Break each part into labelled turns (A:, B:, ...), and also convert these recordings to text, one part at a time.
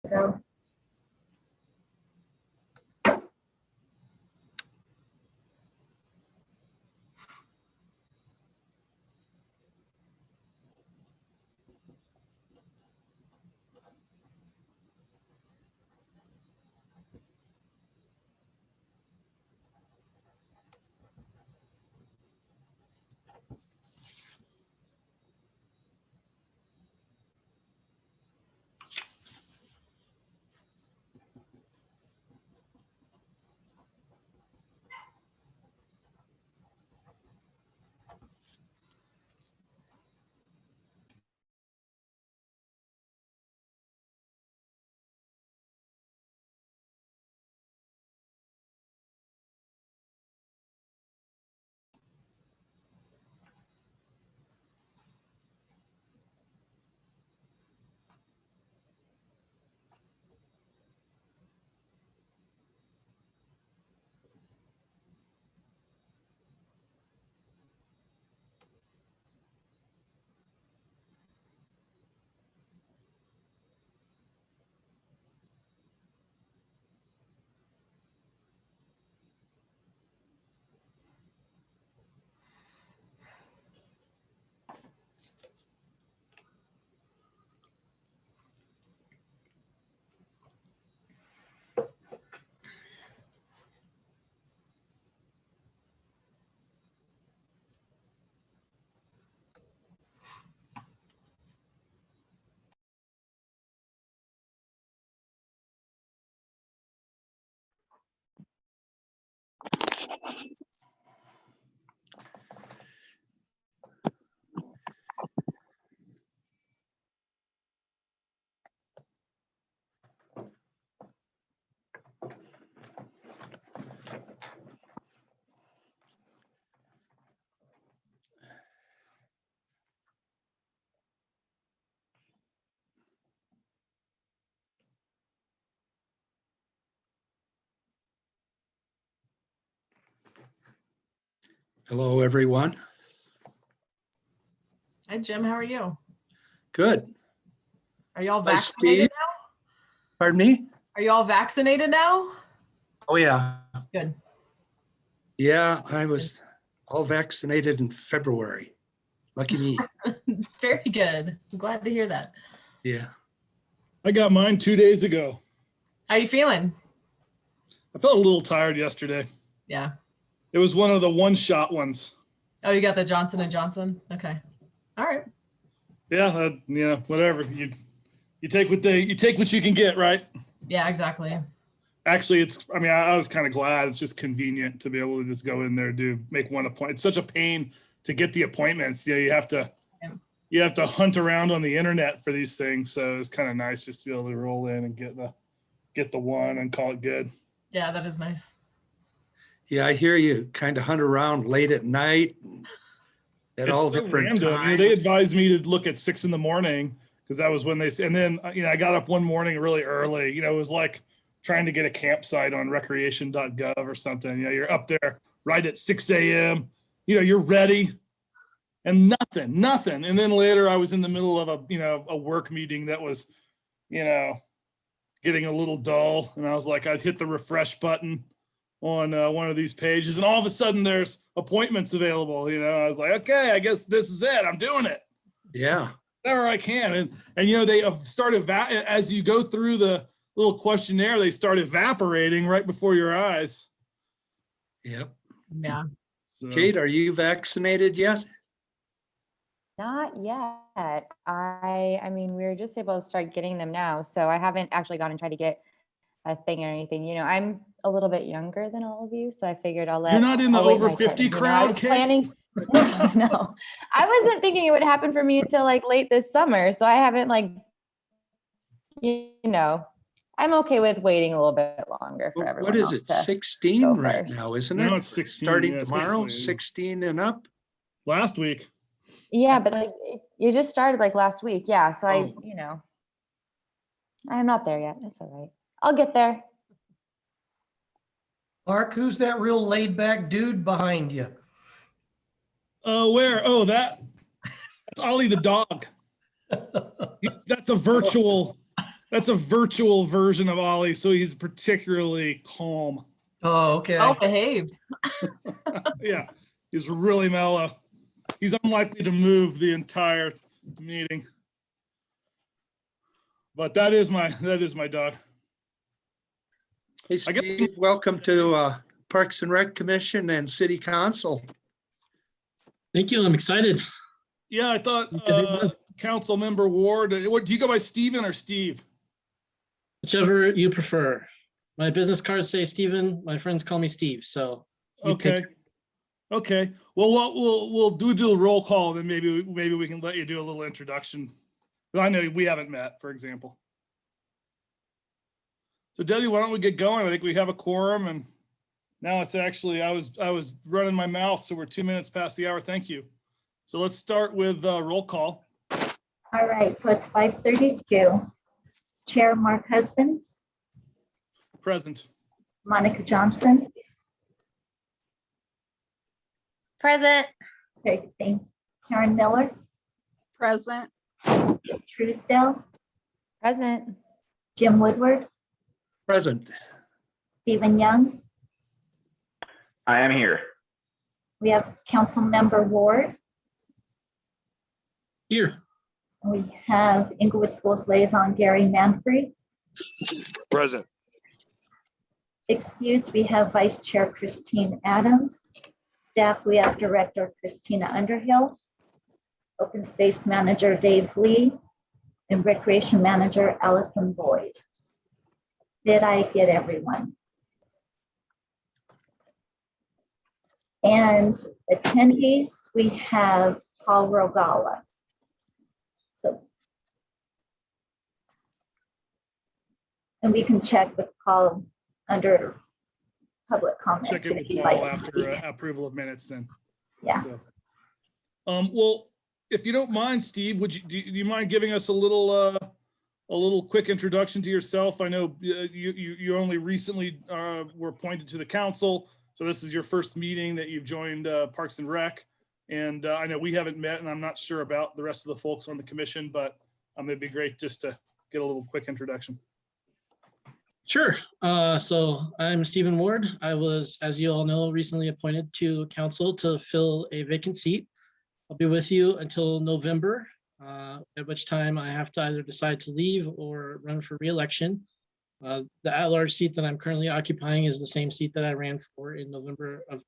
A: go.
B: Hello, everyone.
A: Hi, Jim. How are you?
B: Good.
A: Are you all
B: Hi,
A: vaccinated
B: Steve.
A: now?
B: Pardon me?
A: Are you all vaccinated now?
B: Oh, yeah.
A: Good.
B: Yeah, I was all vaccinated in February. Lucky me.
A: Very good. I'm glad to hear that.
B: Yeah.
C: I got mine 2 days ago.
A: How are you feeling?
C: I felt a little tired yesterday.
A: Yeah.
C: It was one of the one-shot ones.
A: Oh, you got the Johnson & Johnson? Okay. All right.
C: Yeah, whatever. You take what you can get, right?
A: Yeah, exactly.
C: Actually, I was kind of glad. It's just convenient to be able to just go in there, make one appointment. It's such a pain to get the appointments. You have to hunt around on the internet for these things. So it's kind of nice just to be able to roll in and get the one and call it good.
A: Yeah, that is nice.
B: Yeah, I hear you kind of hunt around late at night at all
C: so
B: different
C: random.
B: times.
C: They advised me to look at 6 a.m. because that was when and then I got up one morning really early. It was like trying to get a campsite on recreation.gov or something. You're up there right at 6 a.m. You're ready and nothing. And then later I was in the middle of a work meeting that was, getting a little dull. And I was like, I'd hit the refresh button on one of these pages, and all of a sudden there's appointments available. I was like, okay, I guess this is it. I'm doing it.
B: Yeah.
C: Whenever I can. And they have started, as you go through the little questionnaire, they start evaporating right before your eyes.
B: Yep.
A: Yeah.
C: So,
B: Kate, are you vaccinated yet?
D: Not yet. I mean, we're just able to start getting them now. So I haven't actually gone and tried to get a thing or anything. I'm a little bit younger than all of you, so I figured I'll
C: you're not in the
D: I'll wait
C: over
D: my
C: 50
D: turn. I
C: crowd,
D: was
C: Kate?
D: planning. No, I wasn't thinking it would happen for me until like late this summer. So I haven't I'm okay with waiting a little bit longer for everyone
B: What is
D: else
B: it?
D: to
B: 16
D: go
B: right
D: first.
B: now, isn't
C: Now
B: it?
C: it's 16.
B: Starting
C: yeah, it's
B: tomorrow,
C: basically
B: 16 and up.
C: last week.
D: Yeah, but you just started like last week. Yeah. So
B: Oh.
D: I'm not there yet. It's all right. I'll get there.
E: Mark, who's that real laid back dude behind you?
C: Where? Oh, that's Ollie the dog. That's a virtual That's a virtual version of Ollie, so he's particularly calm.
E: Oh, okay.
A: Well behaved.
C: Yeah, he's really mellow. He's unlikely to move the entire meeting. But that is my dog.
B: Hey,
C: I guess-
B: Steve, welcome to Parks and Rec Commission and City Council.
F: Thank you. I'm excited.
C: Yeah, I thought
F: Good month.
C: Council Member Ward. What do you go by, Steven or Steve?
F: Whichever you prefer. My business cards say Steven. My friends call me Steve. So you pick.
C: Okay. Okay. Well, we'll do a roll call, then maybe we can let you do a little introduction. I know we haven't met, for example. So Debbie, why don't we get going? I think we have a quorum, and now it's actually I was running my mouth, so we're 2 minutes past the hour. Thank you. So let's start with roll call.
G: All right, so it's 5:32. Chair Mark Husbands,
C: Present.
G: Monica Johnson.
H: Present.
G: Okay, thanks. Karen Miller,
H: Present.
G: Truesdale,
D: Present.
G: Jim Woodward,
B: Present.
G: Stephen Young.
I: I am here.
G: We have Council Member Ward.
F: Here.
G: And we have Inglewood Schools Liaison Gary Manfrey.
I: Present.
G: Excused, we have Vice Chair Christine Adams. Staff, we have Director Christina Underhill, Open Space Manager Dave Lee, and Recreation Manager Allison Boyd. Did I get everyone? And attendees, we have Paul Rogala. So, and we can check with Paul under public comments.
C: Check in
G: if
C: with
G: you'd
C: Paul
G: like to
C: after
G: speak.
C: approval of minutes then.
G: Yeah.
C: So, well, if you don't mind, Steve, do you mind giving us a little quick introduction to yourself? I know you only recently were appointed to the council, so this is your first meeting that you've joined Parks and Rec. And I know we haven't met, and I'm not sure about the rest of the folks on the commission, but it'd be great just to get a little quick introduction.
F: Sure. So I'm Stephen Ward. I was, as you all know, recently appointed to council to fill a vacant seat. I'll be with you until November, at which time I have to either decide to leave or run for re-election. The at-large seat that I'm currently occupying is the same seat that I ran for in November of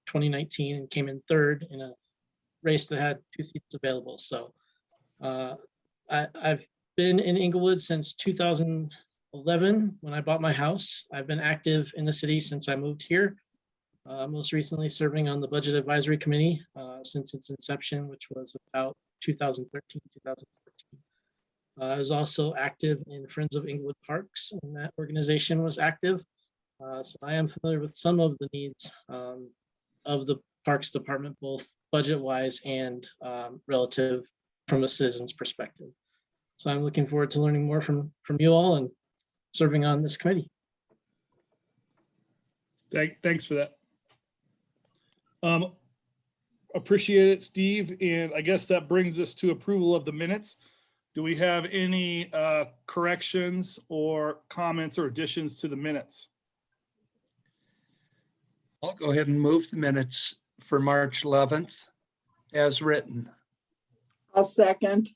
F: 2019 and came in third in a race that had 2 seats available. So I've been in Inglewood since 2011 when I bought my house. I've been active in the city since I moved here. Most recently serving on the Budget Advisory Committee since its inception, which was about 2013, 2014. I was also active in Friends of Inglewood Parks when that organization was active. So I am familiar with some of the needs of the Parks Department, both budget-wise and relative from a citizen's perspective. So I'm looking forward to learning more from you all and serving on this committee.
C: Thanks for that. Appreciate it, Steve. And I guess that brings us to approval of the minutes. Do we have any corrections or comments or additions to the minutes?
B: I'll go ahead and move the minutes for March 11th as written.
H: I'll second.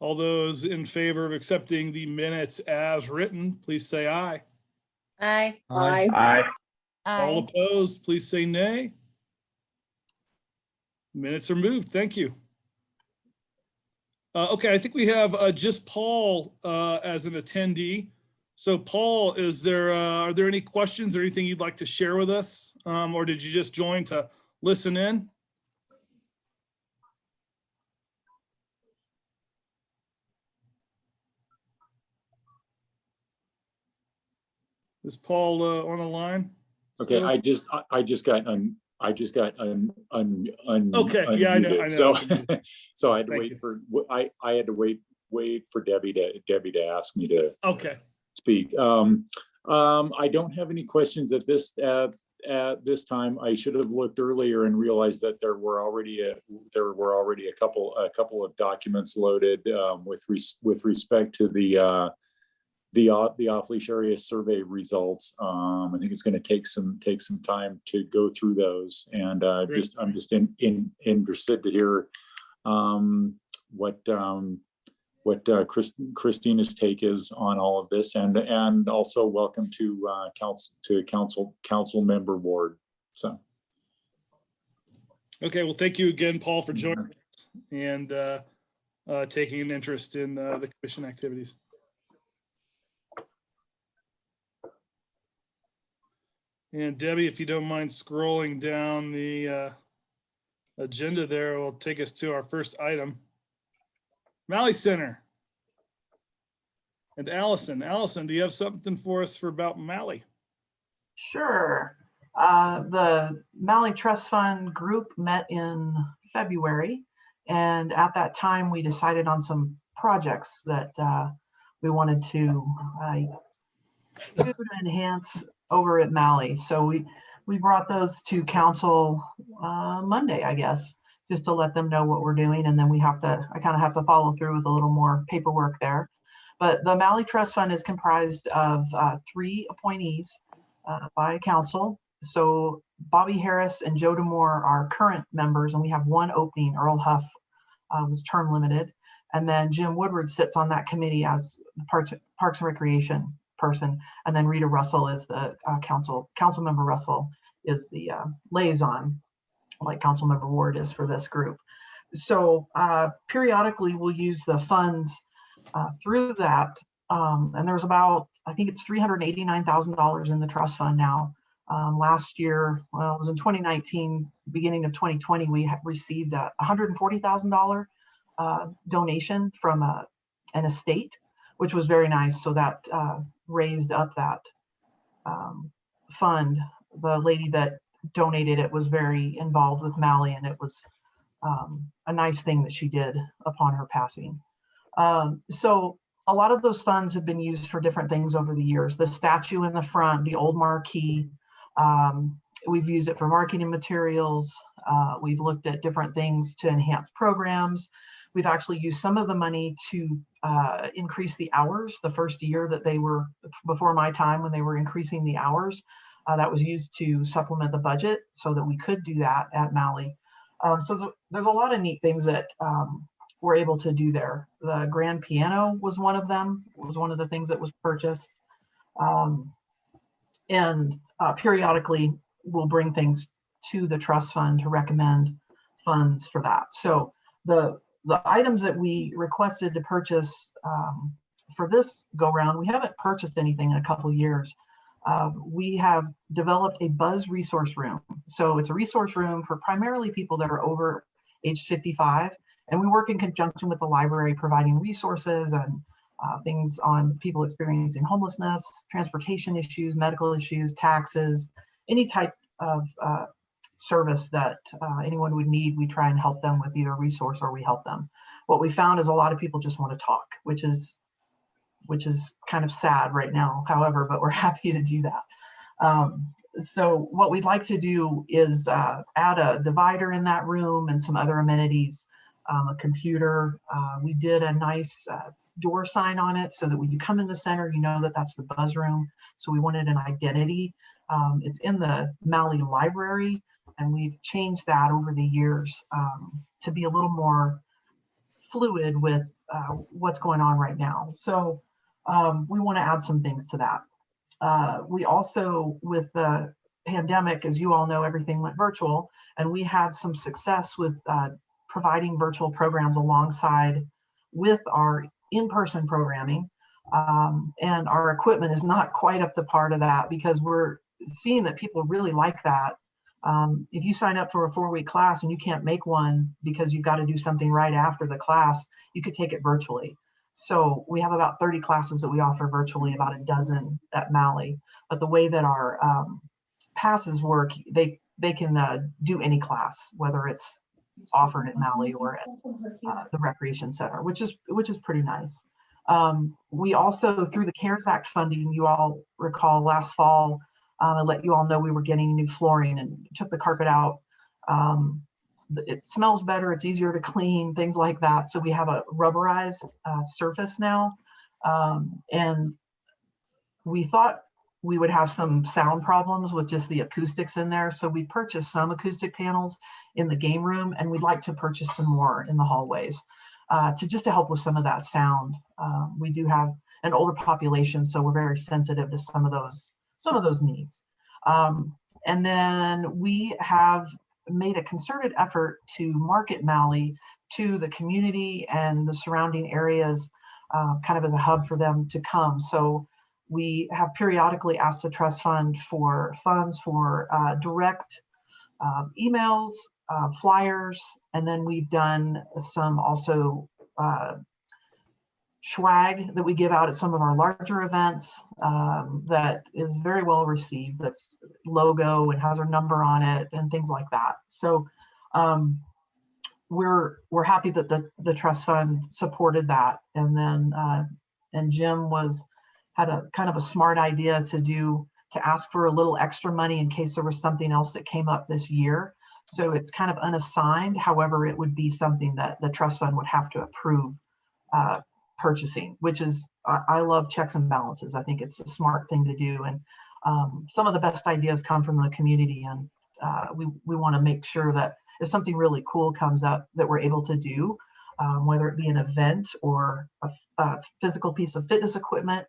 C: All those in favor of accepting the minutes as written, please say aye.
H: Aye.
B: Aye.
I: Aye.
C: All
D: Aye.
C: opposed, please say nay. Minutes are moved. Thank you. Okay, I think we have just Paul as an attendee. So Paul, are there any questions or anything you'd like to share with us? Or did you just join to listen in? Is Paul on the line?
I: Okay,
C: still?
I: I just got
C: Okay, yeah, I know.
I: unmuted. So
C: Okay.
I: so I had to
C: Thank
I: wait
C: you.
I: for I had to wait for Debbie to ask me to
C: Okay,
I: speak. I don't have any questions at this time. I should have looked earlier and realized that there were already a couple of documents loaded with respect to the the off-leash area survey results. I think it's going to take some time to go through those, and I'm just interested to hear what Christina's take is on all of this, and also welcome to council member Ward. So.
C: Okay, well, thank you again, Paul, for joining us and taking an interest in the commission activities. And Debbie, if you don't mind scrolling down the agenda there, will take us to our first item. Malley Center. And Allison, do you have something for us about Malley?
J: Sure. The Malley Trust Fund group met in February, and at that time we decided on some projects that we wanted to do to enhance over at Malley. So we brought those to council Monday, I guess, just to let them know what we're doing, and then I kind of have to follow through with a little more paperwork there. But the Malley Trust Fund is comprised of 3 appointees by council. So Bobby Harris and Joe Demore are current members, and we have 1 opening. Earl Huff was term limited. And then Jim Woodward sits on that committee as the Parks and Recreation person. And then Rita Russell is the council member. Russell is the liaison, like council member Ward is for this group. So periodically we'll use the funds through that. And there's about, I think it's $389,000 in the trust fund now. Last year, well, it was in 2019, beginning of 2020, we received a $140,000 donation from an estate, which was very nice. So that raised up that fund. The lady that donated it was very involved with Malley, and it was a nice thing that she did upon her passing. So a lot of those funds have been used for different things over the years. The statue in the front, the old marquee, we've used it for marketing materials. We've looked at different things to enhance programs. We've actually used some of the money to increase the hours. The first year that they were, before my time, when they were increasing the hours, that was used to supplement the budget so that we could do that at Malley. So there's a lot of neat things that we're able to do there. The grand piano was one of them. It was one of the things that was purchased. And periodically we'll bring things to the trust fund to recommend funds for that. So the items that we requested to purchase for this go round, we haven't purchased anything in a couple of years. We have developed a Buzz resource room. So it's a resource room for primarily people that are over age 55. And we work in conjunction with the library, providing resources and things on people experiencing homelessness, transportation issues, medical issues, taxes, any type of service that anyone would need. We try and help them with either a resource or we help them. What we found is a lot of people just want to talk, which is kind of sad right now, however, but we're happy to do that. So what we'd like to do is add a divider in that room and some other amenities, a computer. We did a nice door sign on it so that when you come in the center, you know that that's the Buzz room. So we wanted an identity. It's in the Malley Library, and we've changed that over the years to be a little more fluid with what's going on right now. So we want to add some things to that. We also, with the pandemic, as you all know, everything went virtual, and we had some success with providing virtual programs alongside with our in-person programming. And our equipment is not quite up to par to that because we're seeing that people really like that. If you sign up for a 4-week class and you can't make one because you've got to do something right after the class, you could take it virtually. So we have about 30 classes that we offer virtually, about a dozen at Malley. But the way that our passes work, they can do any class, whether it's offered at Malley or at the Recreation Center, which is pretty nice. We also, through the CARES Act funding, you all recall last fall, I let you all know we were getting new flooring and took the carpet out. It smells better, it's easier to clean, things like that. So we have a rubberized surface now. And we thought we would have some sound problems with just the acoustics in there. So we purchased some acoustic panels in the game room, and we'd like to purchase some more in the hallways to help with some of that sound. We do have an older population, so we're very sensitive to some of those needs. And then we have made a concerted effort to market Malley to the community and the surrounding areas, kind of as a hub for them to come. So we have periodically asked the trust fund for funds for direct emails, flyers, and then we've done some also swag that we give out at some of our larger events that is very well received. That's logo and has our number on it and things like that. So we're happy that the trust fund supported that. And then and Jim had a kind of a smart idea to ask for a little extra money in case there was something else that came up this year. So it's kind of unassigned. However, it would be something that the trust fund would have to approve purchasing, which is, I love checks and balances. I think it's a smart thing to do. And some of the best ideas come from the community. And we want to make sure that if something really cool comes up that we're able to do, whether it be an event or a physical piece of fitness equipment,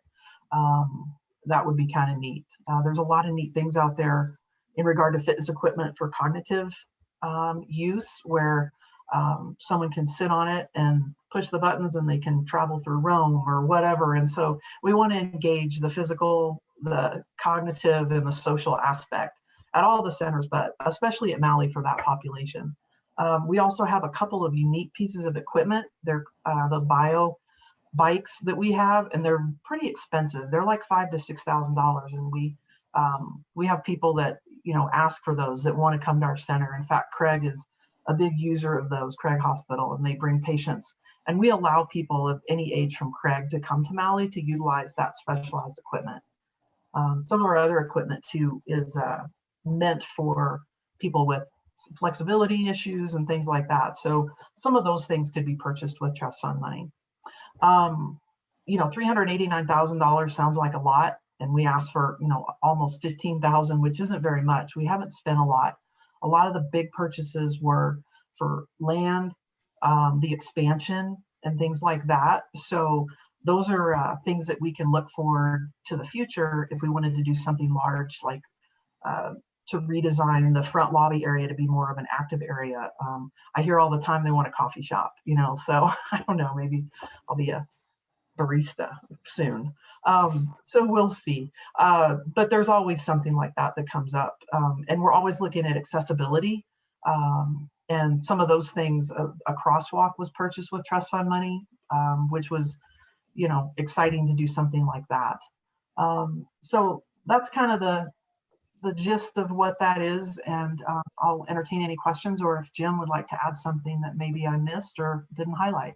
J: that would be kind of neat. There's a lot of neat things out there in regard to fitness equipment for cognitive use, where someone can sit on it and push the buttons and they can travel through Rome or whatever. And so we want to engage the physical, the cognitive, and the social aspect at all the centers, but especially at Malley for that population. We also have a couple of unique pieces of equipment. They're the bio bikes that we have, and they're pretty expensive. They're like $5,000 to $6,000, and we have people that ask for those, that want to come to our center. In fact, Craig is a big user of those, Craig Hospital, and they bring patients. And we allow people of any age from Craig to come to Malley to utilize that specialized equipment. Some of our other equipment too is meant for people with flexibility issues and things like that. So some of those things could be purchased with trust fund money. $389,000 sounds like a lot, and we asked for almost $15,000, which isn't very much. We haven't spent a lot. A lot of the big purchases were for land, the expansion, and things like that. So those are things that we can look forward to the future if we wanted to do something large, like to redesign the front lobby area to be more of an active area. I hear all the time they want a coffee shop, so I don't know, maybe I'll be a barista soon. So we'll see. But there's always something like that comes up. And we're always looking at accessibility. And some of those things, a crosswalk was purchased with trust fund money, which was, exciting to do something like that. So that's kind of the gist of what that is. And I'll entertain any questions, or if Jim would like to add something that maybe I missed or didn't highlight.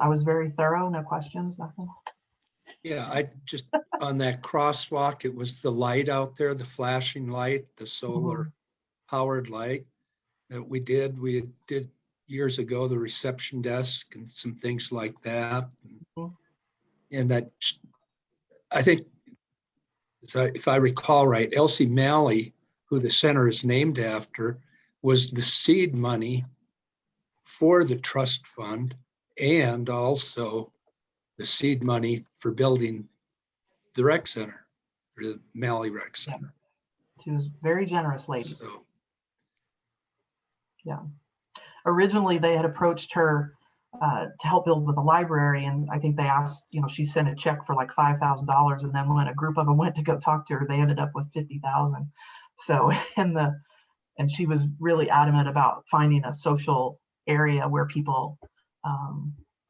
J: I was very thorough, no questions, nothing.
B: Yeah, I just, on that crosswalk, it was the light out there, the flashing light, the solar powered light that we did years ago, the reception desk and some things like that. And that, I think, if I recall right, Elsie Malley, who the center is named after, was the seed money for the trust fund, and also the seed money for building the rec center, or the Malley Rec Center.
J: She was a very generous lady.
B: So,
J: yeah. Originally, they had approached her to help build with a library, and I think they asked, she sent a check for like $5,000, and then when a group of them went to go talk to her, they ended up with $50,000. So, and she was really adamant about finding a social area where people,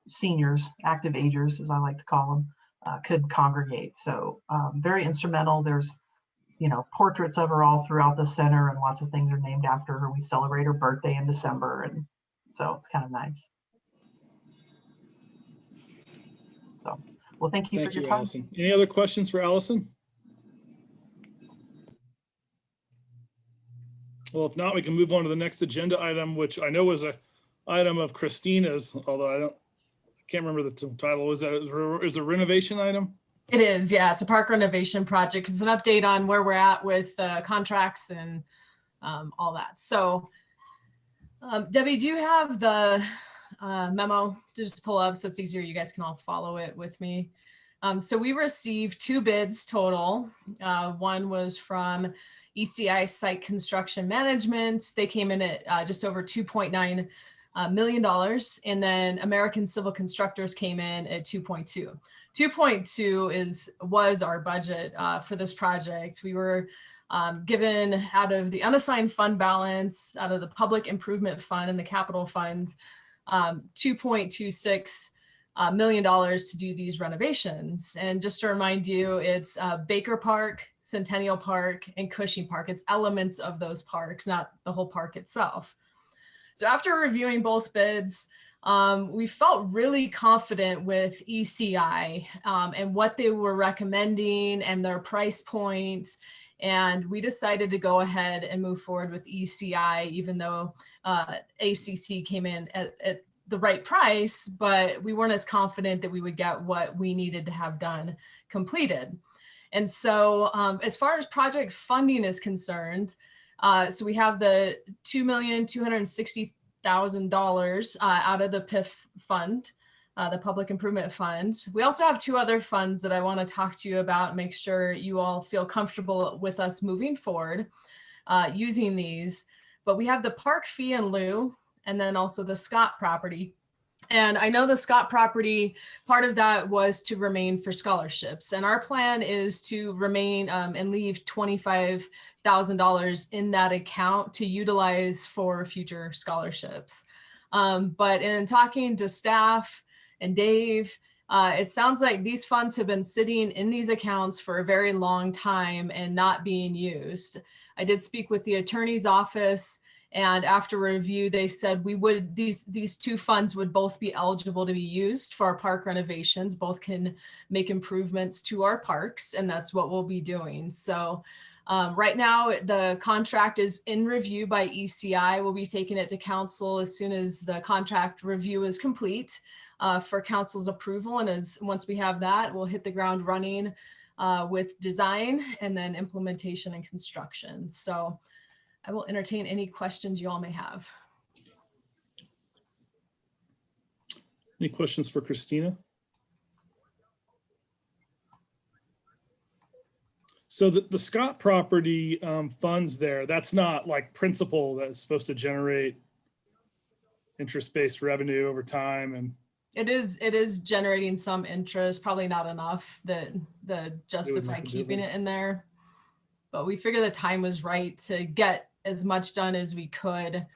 J: seniors, active agers, as I like to call them, could congregate. So very instrumental. There's, portraits of her all throughout the center, and lots of things are named after her. We celebrate her birthday in December, and so it's kind of nice. So, well, thank you for your time.
C: Allison. Any other questions for Allison? Well, if not, we can move on to the next agenda item, which I know was a item of Christina's, although can't remember the title. Is a renovation item?
A: It is, yeah. It's a park renovation project. It's an update on where we're at with contracts and all that. So, Debbie, do you have the memo to just pull up so it's easier? You guys can all follow it with me. So we received 2 bids total. One was from ECI Site Construction Management. They came in at just over $2.9 million. And then American Civil Constructors came in at 2.2. 2.2 was our budget for this project. We were given out of the unassigned fund balance, out of the public improvement fund and the capital fund, $2.26 million to do these renovations. And just to remind you, it's Baker Park, Centennial Park, and Cushing Park. It's elements of those parks, not the whole park itself. So after reviewing both bids, we felt really confident with ECI and what they were recommending and their price points. And we decided to go ahead and move forward with ECI, even though ACC came in at the right price, but we weren't as confident that we would get what we needed to have done completed. And so as far as project funding is concerned, so we have the $2,260,000 out of the PIF fund, the Public Improvement Fund. We also have 2 other funds that I want to talk to you about, make sure you all feel comfortable with us moving forward using these. But we have the park fee in lieu, and then also the Scott property. And I know the Scott property, part of that was to remain for scholarships. And our plan is to remain and leave $25,000 in that account to utilize for future scholarships. But in talking to staff and Dave, it sounds like these funds have been sitting in these accounts for a very long time and not being used. I did speak with the attorney's office, and after review, they said these 2 funds would both be eligible to be used for our park renovations. Both can make improvements to our parks, and that's what we'll be doing. So right now, the contract is in review by ECI. We'll be taking it to council as soon as the contract review is complete for council's approval. And once we have that, we'll hit the ground running with design and then implementation and construction. So I will entertain any questions you all may have.
C: Any questions for Christina? So the Scott property funds there, that's not like principal that's supposed to generate interest-based revenue over time. And
A: it is generating some interest, probably not enough that justify keeping it in there. But we figured the time was right to get as much done as we could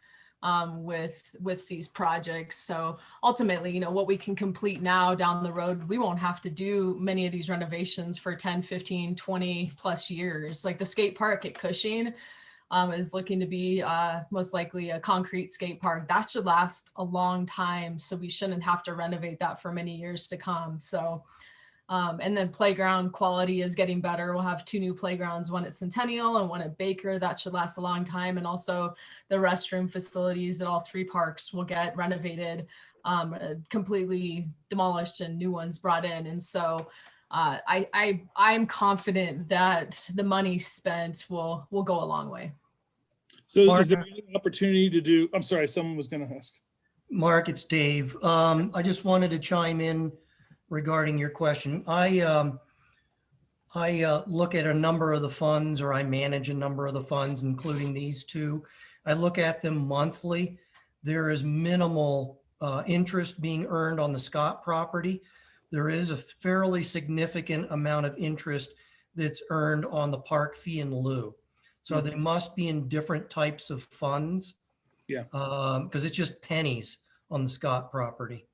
A: with these projects. So ultimately, what we can complete now down the road, we won't have to do many of these renovations for 10, 15, 20 plus years. Like the skate park at Cushing is looking to be most likely a concrete skate park. That should last a long time. So we shouldn't have to renovate that for many years to come. So and then playground quality is getting better. We'll have 2 new playgrounds, one at Centennial and one at Baker. That should last a long time. And also the restroom facilities at all 3 parks will get renovated, completely demolished and new ones brought in. And so I'm confident that the money spent will go a long way.
C: so
E: Mark,
C: is there any opportunity to do, I'm sorry, someone was going to ask.
E: Mark, it's Dave. I just wanted to chime in regarding your question. I look at a number of the funds, or I manage a number of the funds, including these 2. I look at them monthly. There is minimal interest being earned on the Scott property. There is a fairly significant amount of interest that's earned on the park fee in lieu. So they must be in different types of funds.
C: Yeah.
E: Because it's just pennies on the Scott property.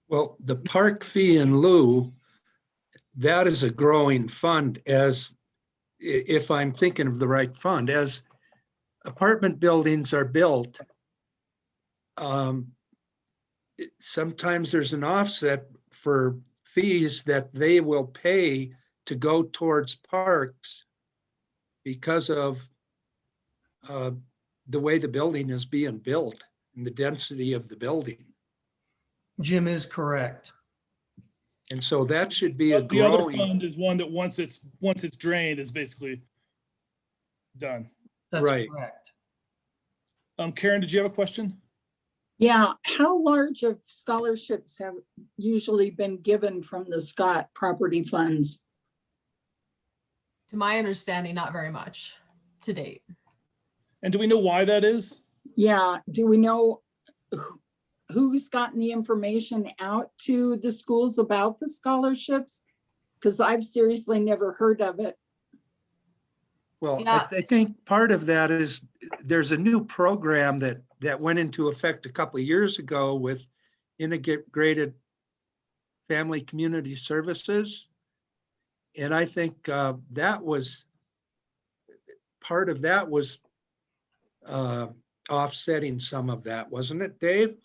B: Well, the park fee in lieu, that is a growing fund, as if I'm thinking of the right fund, as apartment buildings are built. Sometimes there's an offset for fees that they will pay to go towards parks because of the way the building is being built and the density of the building.
E: Jim is correct.
B: And so that should be a
C: But the other
B: growing,
C: fund is one that once it's drained is basically done.
E: That's
B: Right.
E: correct.
C: Karen, did you have a question?
H: Yeah, how large of scholarships have usually been given from the Scott property funds?
A: To my understanding, not very much to date.
C: And do we know why that is?
H: Yeah, do we know who's gotten the information out to the schools about the scholarships? Because I've seriously never heard of it.
B: well,
A: Yeah.
B: I think part of that is there's a new program that went into effect a couple of years ago with integrated family community services. And I think that was, part of that was offsetting some of that, wasn't it, Dave?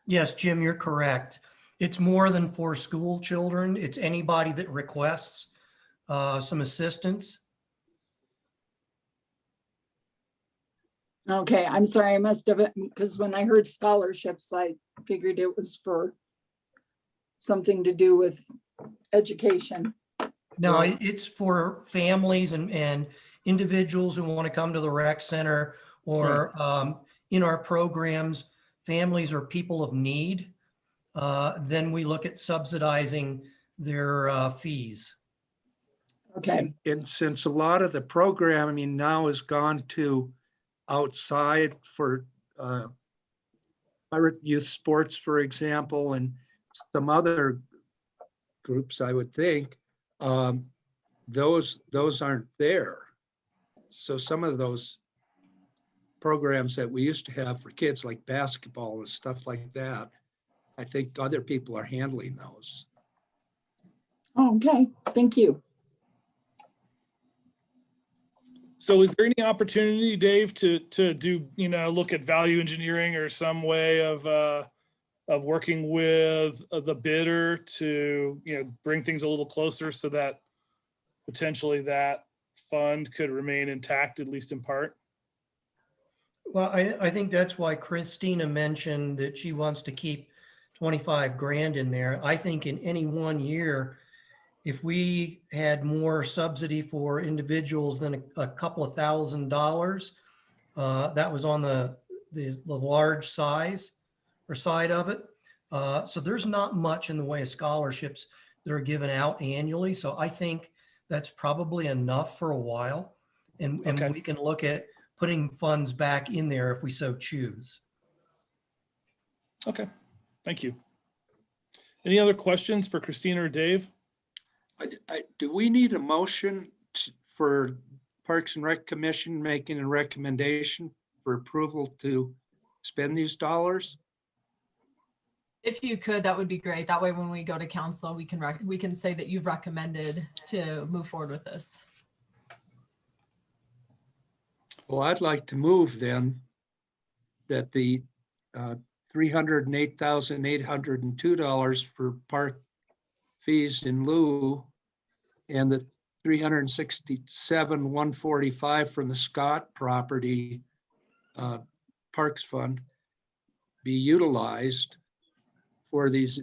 E: Yes, Jim, you're correct. It's more than for school children. It's anybody that requests some assistance.
H: Okay, I'm sorry, I must have, because when I heard scholarships, I figured it was for something to do with education.
E: No,
B: Well-
E: it's for families and individuals who want to come to the rec center or in our programs, families or people of need. Then we look at subsidizing their fees.
H: Okay,
B: And since a lot of the programming now has gone to outside for pirate youth sports, for example, and some other groups, I would think, those aren't there. So some of those programs that we used to have for kids, like basketball and stuff like that, I think other people are handling those.
H: okay, thank you.
C: So is there any opportunity, Dave, to do, look at value engineering or some way of working with the bidder to, bring things a little closer so that potentially that fund could remain intact, at least in part?
E: Well, I think that's why Christina mentioned that she wants to keep 25 grand in there. I think in any one year, if we had more subsidy for individuals than a couple of $1,000s, that was on the large size or side of it. So there's not much in the way of scholarships that are given out annually. So I think that's probably enough for a while. And
C: Okay.
E: we can look at putting funds back in there if we so choose.
C: Okay, thank you. Any other questions for Christina or Dave?
B: Do we need a motion for Parks and Rec Commission making a recommendation for approval to spend these dollars?
A: If you could, that would be great. That way, when we go to council, we can say that you've recommended to move forward with this.
B: Well, I'd like to move then that the $308,802 for park fees in lieu and the $367,145 from the Scott property Parks Fund be utilized for these,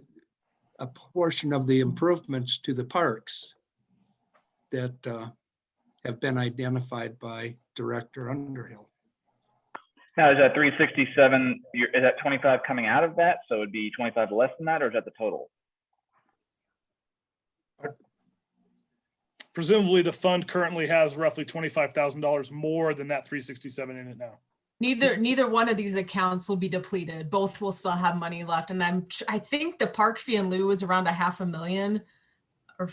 B: a portion of the improvements to the parks that have been identified by Director Underhill.
K: Now, is that 367, is that 25 coming out of that? So it'd be 25 less than that, or is that the total?
C: Presumably the fund currently has roughly $25,000 more than that 367 in it now.
A: Neither one of these accounts will be depleted. Both will still have money left. And then I think the park fee in lieu is around $500,000 or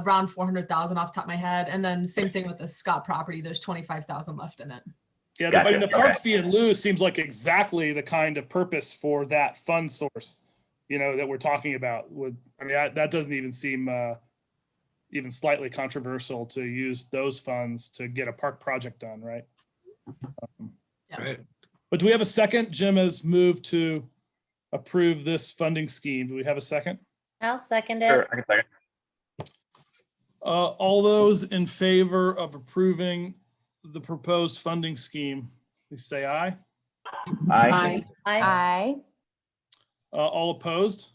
A: around 400,000 off the top of my head. And then same thing with the Scott property. There's 25,000 left in it.
C: Yeah,
K: Gotcha.
C: I mean, the park
K: Okay.
C: fee in lieu seems like exactly the kind of purpose for that fund source, that we're talking about. That doesn't even seem even slightly controversial to use those funds to get a park project done, right?
A: Yeah.
B: Right.
C: But do we have a second? Jim has moved to approve this funding scheme. Do we have a second?
H: I'll second
K: Sure,
H: it.
K: I can second.
C: All those in favor of approving the proposed funding scheme, please say aye.
K: Aye.
H: Aye.
D: Aye.
C: All opposed?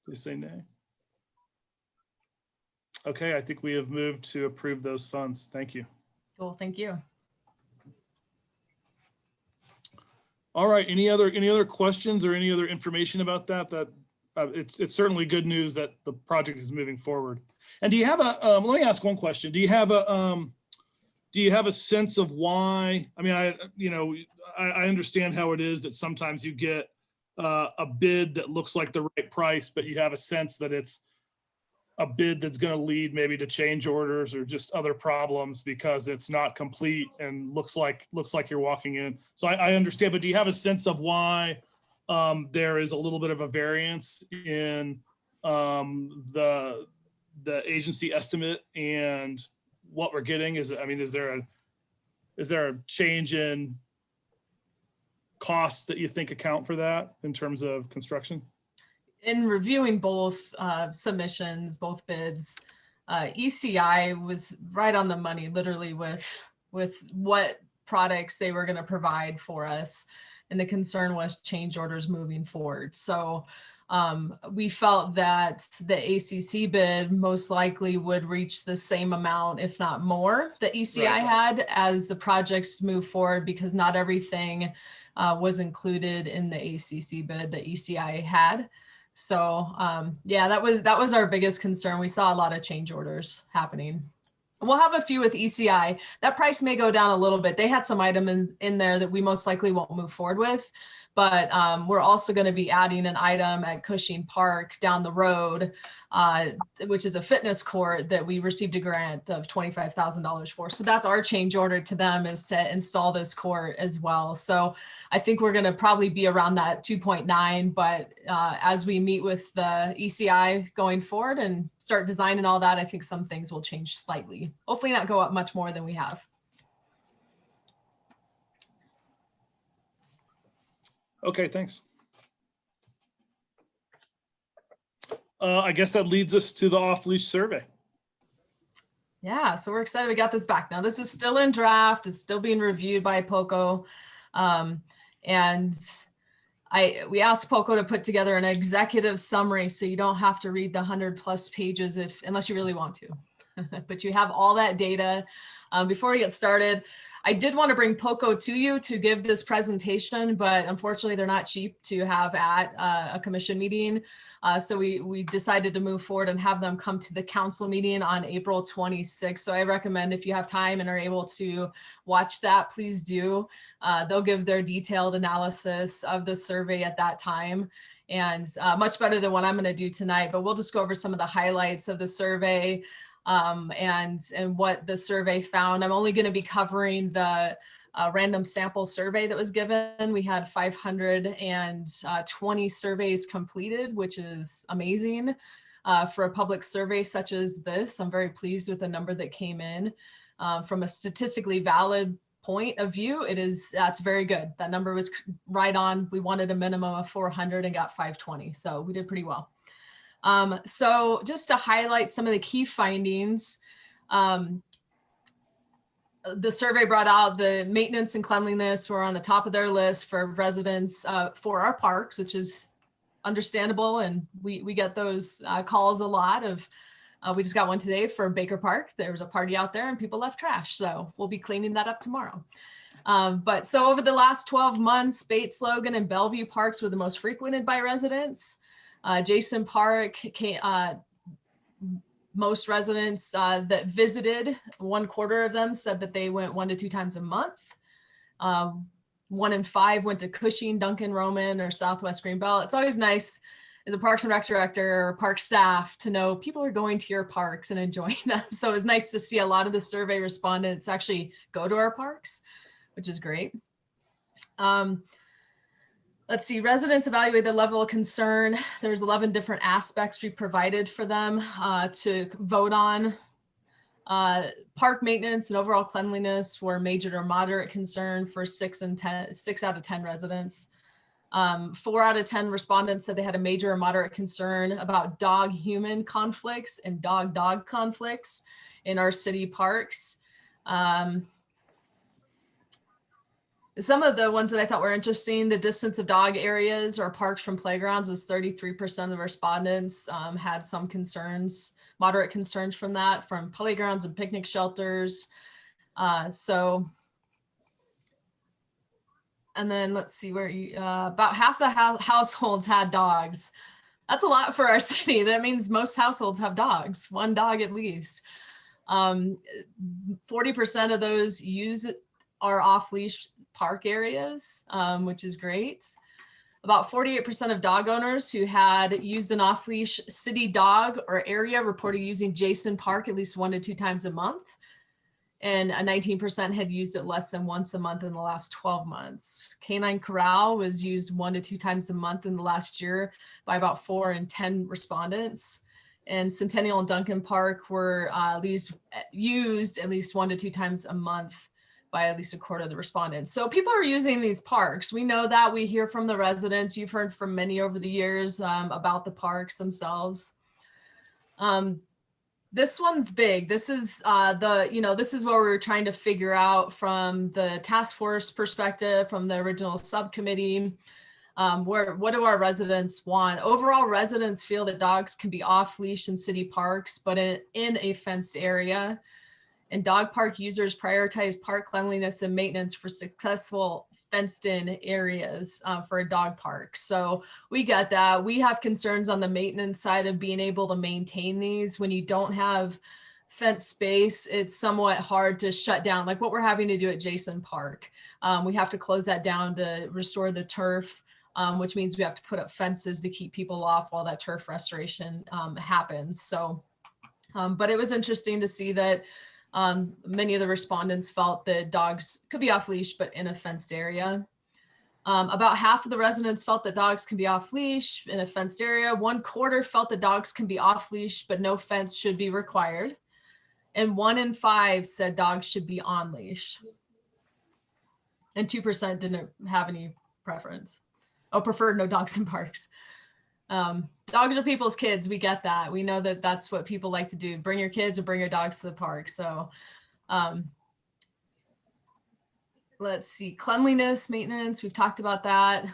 C: Please say nay. Okay, I think we have moved to approve those funds. Thank you.
A: Cool, thank you.
C: All right, any other questions or any other information about that? It's certainly good news that the project is moving forward. And do you have a, let me ask one question. Do you have a sense of why? I mean, I understand how it is that sometimes you get a bid that looks like the right price, but you have a sense that it's a bid that's going to lead maybe to change orders or just other problems because it's not complete and looks like you're walking in. So I understand, but do you have a sense of why there is a little bit of a variance in the agency estimate and what we're getting? Is there a change in costs that you think account for that in terms of construction?
A: In reviewing both submissions, both bids, ECI was right on the money, literally with what products they were going to provide for us. And the concern was change orders moving forward. So we felt that the ACC bid most likely would reach the same amount, if not more, that ECI had as the projects move forward, because not everything was included in the ACC bid that ECI had. So yeah, that was our biggest concern. We saw a lot of change orders happening. We'll have a few with ECI. That price may go down a little bit. They had some items in there that we most likely won't move forward with, but we're also going to be adding an item at Cushing Park down the road, which is a fitness court that we received a grant of $25,000 for. So that's our change order to them, is to install this court as well. So I think we're going to probably be around that 2.9, but as we meet with the ECI going forward and start designing all that, I think some things will change slightly. Hopefully not go up much more than we have.
C: Okay, thanks. I guess that leads us to the off-leash survey.
A: Yeah, so we're excited we got this back. Now this is still in draft. It's still being reviewed by POCO. And we asked POCO to put together an executive summary so you don't have to read the 100+ pages unless you really want to. But you have all that data. Before we get started, I did want to bring POCO to you to give this presentation, but unfortunately they're not cheap to have at a commission meeting. So we decided to move forward and have them come to the council meeting on April 26th. So I recommend, if you have time and are able to watch that, please do. They'll give their detailed analysis of the survey at that time, and much better than what I'm going to do tonight, but we'll just go over some of the highlights of the survey and what the survey found. I'm only going to be covering the random sample survey that was given. We had 520 surveys completed, which is amazing for a public survey such as this. I'm very pleased with the number that came in. From a statistically valid point of view, that's very good. That number was right on. We wanted a minimum of 400 and got 520, so we did pretty well. So just to highlight some of the key findings, the survey brought out the maintenance and cleanliness were on the top of their list for residents for our parks, which is understandable. And we get those calls a lot of, we just got one today for Baker Park. There was a party out there and people left trash. So we'll be cleaning that up tomorrow. But so over the last 12 months, Bates, Logan, and Bellevue parks were the most frequented by residents. Jason Park, most residents that visited, 1/4 of them said that they went 1 to 2 times a month. 1 in 5 went to Cushing, Duncan, Roman, or Southwest Greenbelt. It's always nice as a Parks and Rec director or park staff to know people are going to your parks and enjoying them. So it's nice to see a lot of the survey respondents actually go to our parks, which is great. Let's see, residents evaluate the level of concern. There's 11 different aspects we provided for them to vote on. Park maintenance and overall cleanliness were major or moderate concern for 6 out of 10 residents. 4 out of 10 respondents said they had a major or moderate concern about dog-human conflicts and dog-dog conflicts in our city parks. Some of the ones that I thought were interesting, the distance of dog areas or parks from playgrounds was 33% of respondents had some concerns, moderate concerns from that, from playgrounds and picnic shelters. And then let's see where you, about half the households had dogs. That's a lot for our city. That means most households have dogs, one dog at least. 40% of those use our off-leash park areas, which is great. About 48% of dog owners who had used an off-leash city dog or area reported using Jason Park at least 1 to 2 times a month. And 19% had used it less than once a month in the last 12 months. Canine Corral was used 1 to 2 times a month in the last year by about 4 in 10 respondents. And Centennial and Duncan Park were used at least 1 to 2 times a month by at least a quarter of the respondents. So people are using these parks. We know that. We hear from the residents. You've heard from many over the years about the parks themselves. This one's big. This is this is what we were trying to figure out from the task force perspective, from the original subcommittee. What do our residents want? Overall, residents feel that dogs can be off leash in city parks, but in a fenced area. And dog park users prioritize park cleanliness and maintenance for successful fenced in areas for a dog park. So we get that. We have concerns on the maintenance side of being able to maintain these. When you don't have fenced space, it's somewhat hard to shut down, like what we're having to do at Jason Park. We have to close that down to restore the turf, which means we have to put up fences to keep people off while that turf restoration happens. So, but it was interesting to see that many of the respondents felt that dogs could be off leash, but in a fenced area. About half of the residents felt that dogs can be off leash in a fenced area. 1/4 felt that dogs can be off leash, but no fence should be required. And 1 in 5 said dogs should be on leash. And 2% didn't have any preference. Oh, preferred no dogs in parks. Dogs are people's kids. We get that. We know that that's what people like to do. Bring your kids or bring your dogs to the park. So let's see, cleanliness, maintenance. We've talked about that.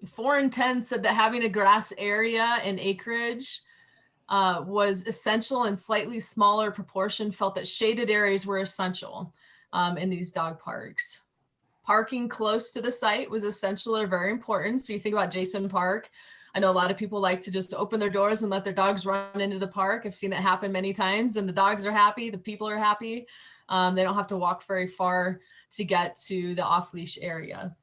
A: 4 in 10 said that having a grass area and acreage was essential, and slightly smaller proportion felt that shaded areas were essential in these dog parks. Parking close to the site was essential or very important. So you think about Jason Park. I know a lot of people like to just open their doors and let their dogs run into the park. I've seen it happen many times, and the dogs are happy. The people are happy. They don't have to walk very far to get to the off-leash area.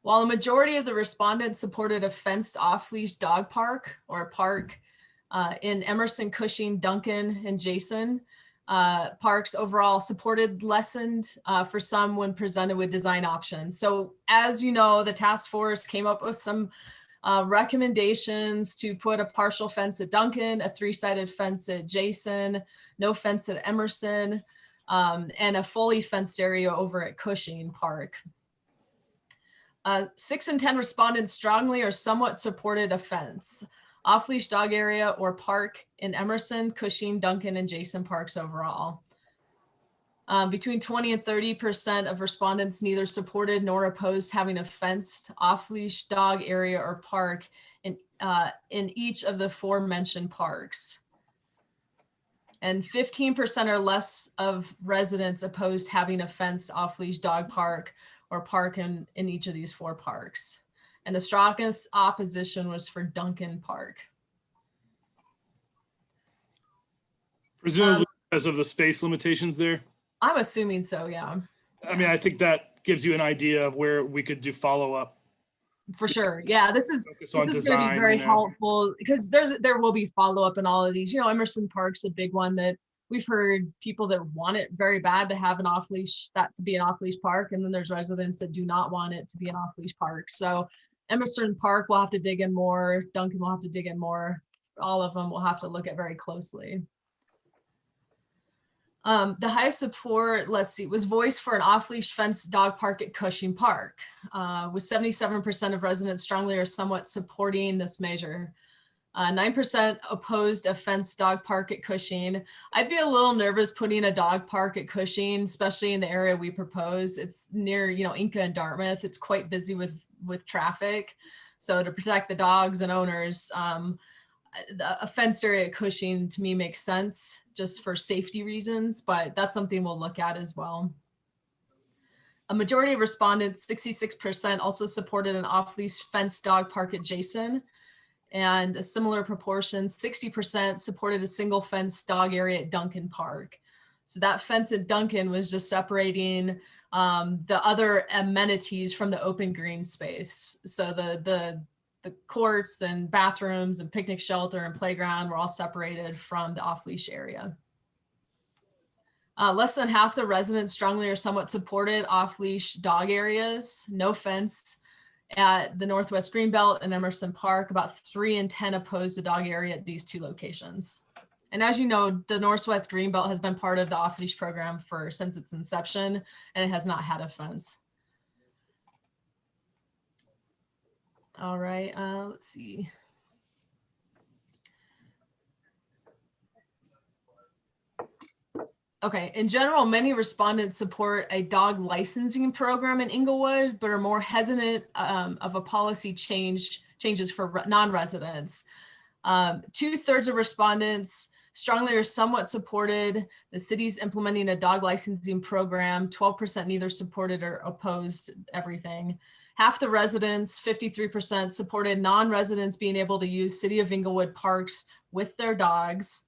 A: While a majority of the respondents supported a fenced off-leash dog park or park in Emerson, Cushing, Duncan, and Jason, parks overall supported lessened for some when presented with design options. So as you know, the task force came up with some recommendations to put a partial fence at Duncan, a 3-sided fence at Jason, no fence at Emerson, and a fully fenced area over at Cushing Park. 6 in 10 respondents strongly or somewhat supported a fence, off-leash dog area or park in Emerson, Cushing, Duncan, and Jason parks overall. Between 20 and 30% of respondents neither supported nor opposed having a fenced off-leash dog area or park in each of the 4 mentioned parks. And 15% or less of residents opposed having a fenced off-leash dog park or park in each of these 4 parks. And the strongest opposition was for Duncan Park.
C: Presumably because of the space limitations there?
A: I'm assuming so, yeah.
C: I mean, I think that gives you an idea of where we could do follow-up.
A: For sure. Yeah, this is going to be very helpful because there will be follow-up in all of these. You know, Emerson Park's a big one that we've heard people that want it very bad to have an off-leash, that to be an off-leash park. And then there's residents that do not want it to be an off-leash park. So Emerson Park will have to dig in more. Duncan will have to dig in more. All of them will have to look at very closely. The highest support, let's see, was voiced for an off-leash fenced dog park at Cushing Park, with 77% of residents strongly or somewhat supporting this measure. 9% opposed a fenced dog park at Cushing. I'd be a little nervous putting a dog park at Cushing, especially in the area we propose. It's near, Inca and Dartmouth. It's quite busy with traffic. So to protect the dogs and owners, a fenced area at Cushing to me makes sense just for safety reasons, but that's something we'll look at as well. A majority of respondents, 66%, also supported an off-leash fenced dog park at Jason. And a similar proportion, 60% supported a single fenced dog area at Duncan Park. So that fence at Duncan was just separating the other amenities from the open green space. So the courts and bathrooms and picnic shelter and playground were all separated from the off-leash area. Less than half the residents strongly or somewhat supported off-leash dog areas, no fence, at the Northwest Greenbelt and Emerson Park. About 3 in 10 opposed the dog area at these 2 locations. And as you know, the Northwest Greenbelt has been part of the off-leash program since its inception, and it has not had a fence. All right, let's see. Okay, in general, many respondents support a dog licensing program in Inglewood, but are more hesitant of a policy changes for non-residents. 2/3 of respondents strongly or somewhat supported the city's implementing a dog licensing program. 12% neither supported or opposed everything. Half the residents, 53%, supported non-residents being able to use City of Inglewood parks with their dogs.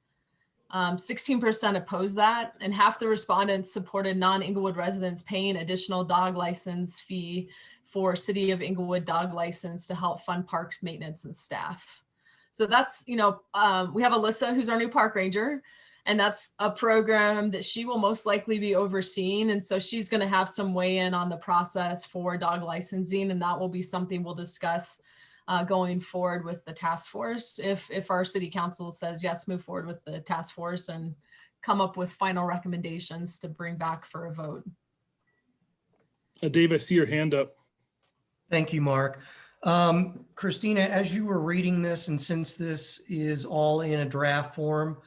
A: 16% opposed that, and half the respondents supported non-Inglewood residents paying additional dog license fee for City of Inglewood dog license to help fund parks maintenance and staff. So that's, we have Alyssa, who's our new park ranger, and that's a program that she will most likely be overseeing. And so she's going to have some weigh in on the process for dog licensing, and that will be something we'll discuss going forward with the task force. If our city council says, yes, move forward with the task force and come up with final recommendations to bring back for a vote.
C: Dave, I see your hand up.
E: Thank you, Mark. Christina, as you were reading this, and since this is all in a draft form,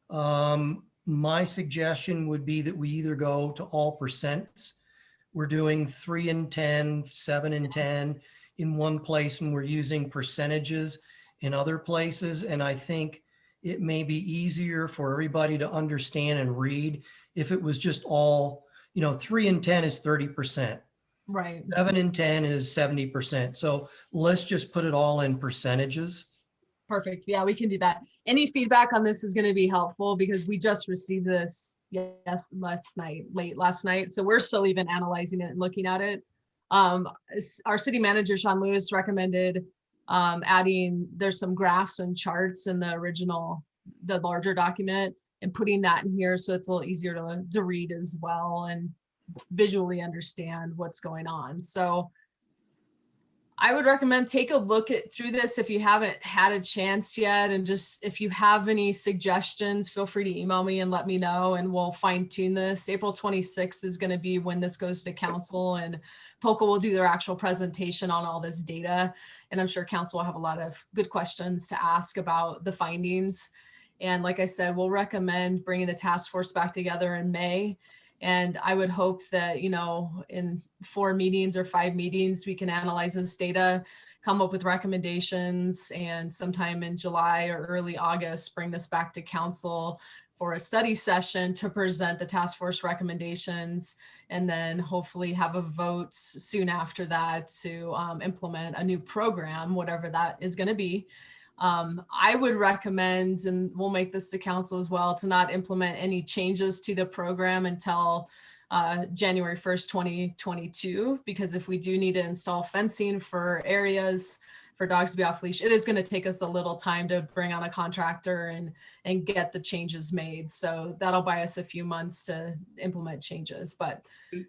E: my suggestion would be that we either go to all percents. We're doing 3 in 10, 7 in 10 in one place, and we're using percentages in other places. And I think it may be easier for everybody to understand and read if it was just all, 3 in 10 is 30%.
A: Right.
E: 7 in 10 is 70%. So let's just put it all in percentages.
A: Perfect. Yeah, we can do that. Any feedback on this is going to be helpful because we just received this late last night. So we're still even analyzing it and looking at it. Our city manager, Sean Lewis, recommended adding, there's some graphs and charts in the larger document, and putting that in here so it's a little easier to read as well and visually understand what's going on. So I would recommend take a look through this if you haven't had a chance yet, and just if you have any suggestions, feel free to email me and let me know, and we'll fine tune this. April 26th is going to be when this goes to council, and POCA will do their actual presentation on all this data, and I'm sure council will have a lot of good questions to ask about the findings. And like I said, we'll recommend bringing the task force back together in May. And I would hope that, in 4 meetings or 5 meetings, we can analyze this data, come up with recommendations, and sometime in July or early August, bring this back to council for a study session to present the task force recommendations, and then hopefully have a vote soon after that to implement a new program, whatever that is going to be. I would recommend, and we'll make this to council as well, to not implement any changes to the program until January 1st, 2022, because if we do need to install fencing for areas for dogs to be off leash, it is going to take us a little time to bring on a contractor and get the changes made. So that'll buy us a few months to implement changes.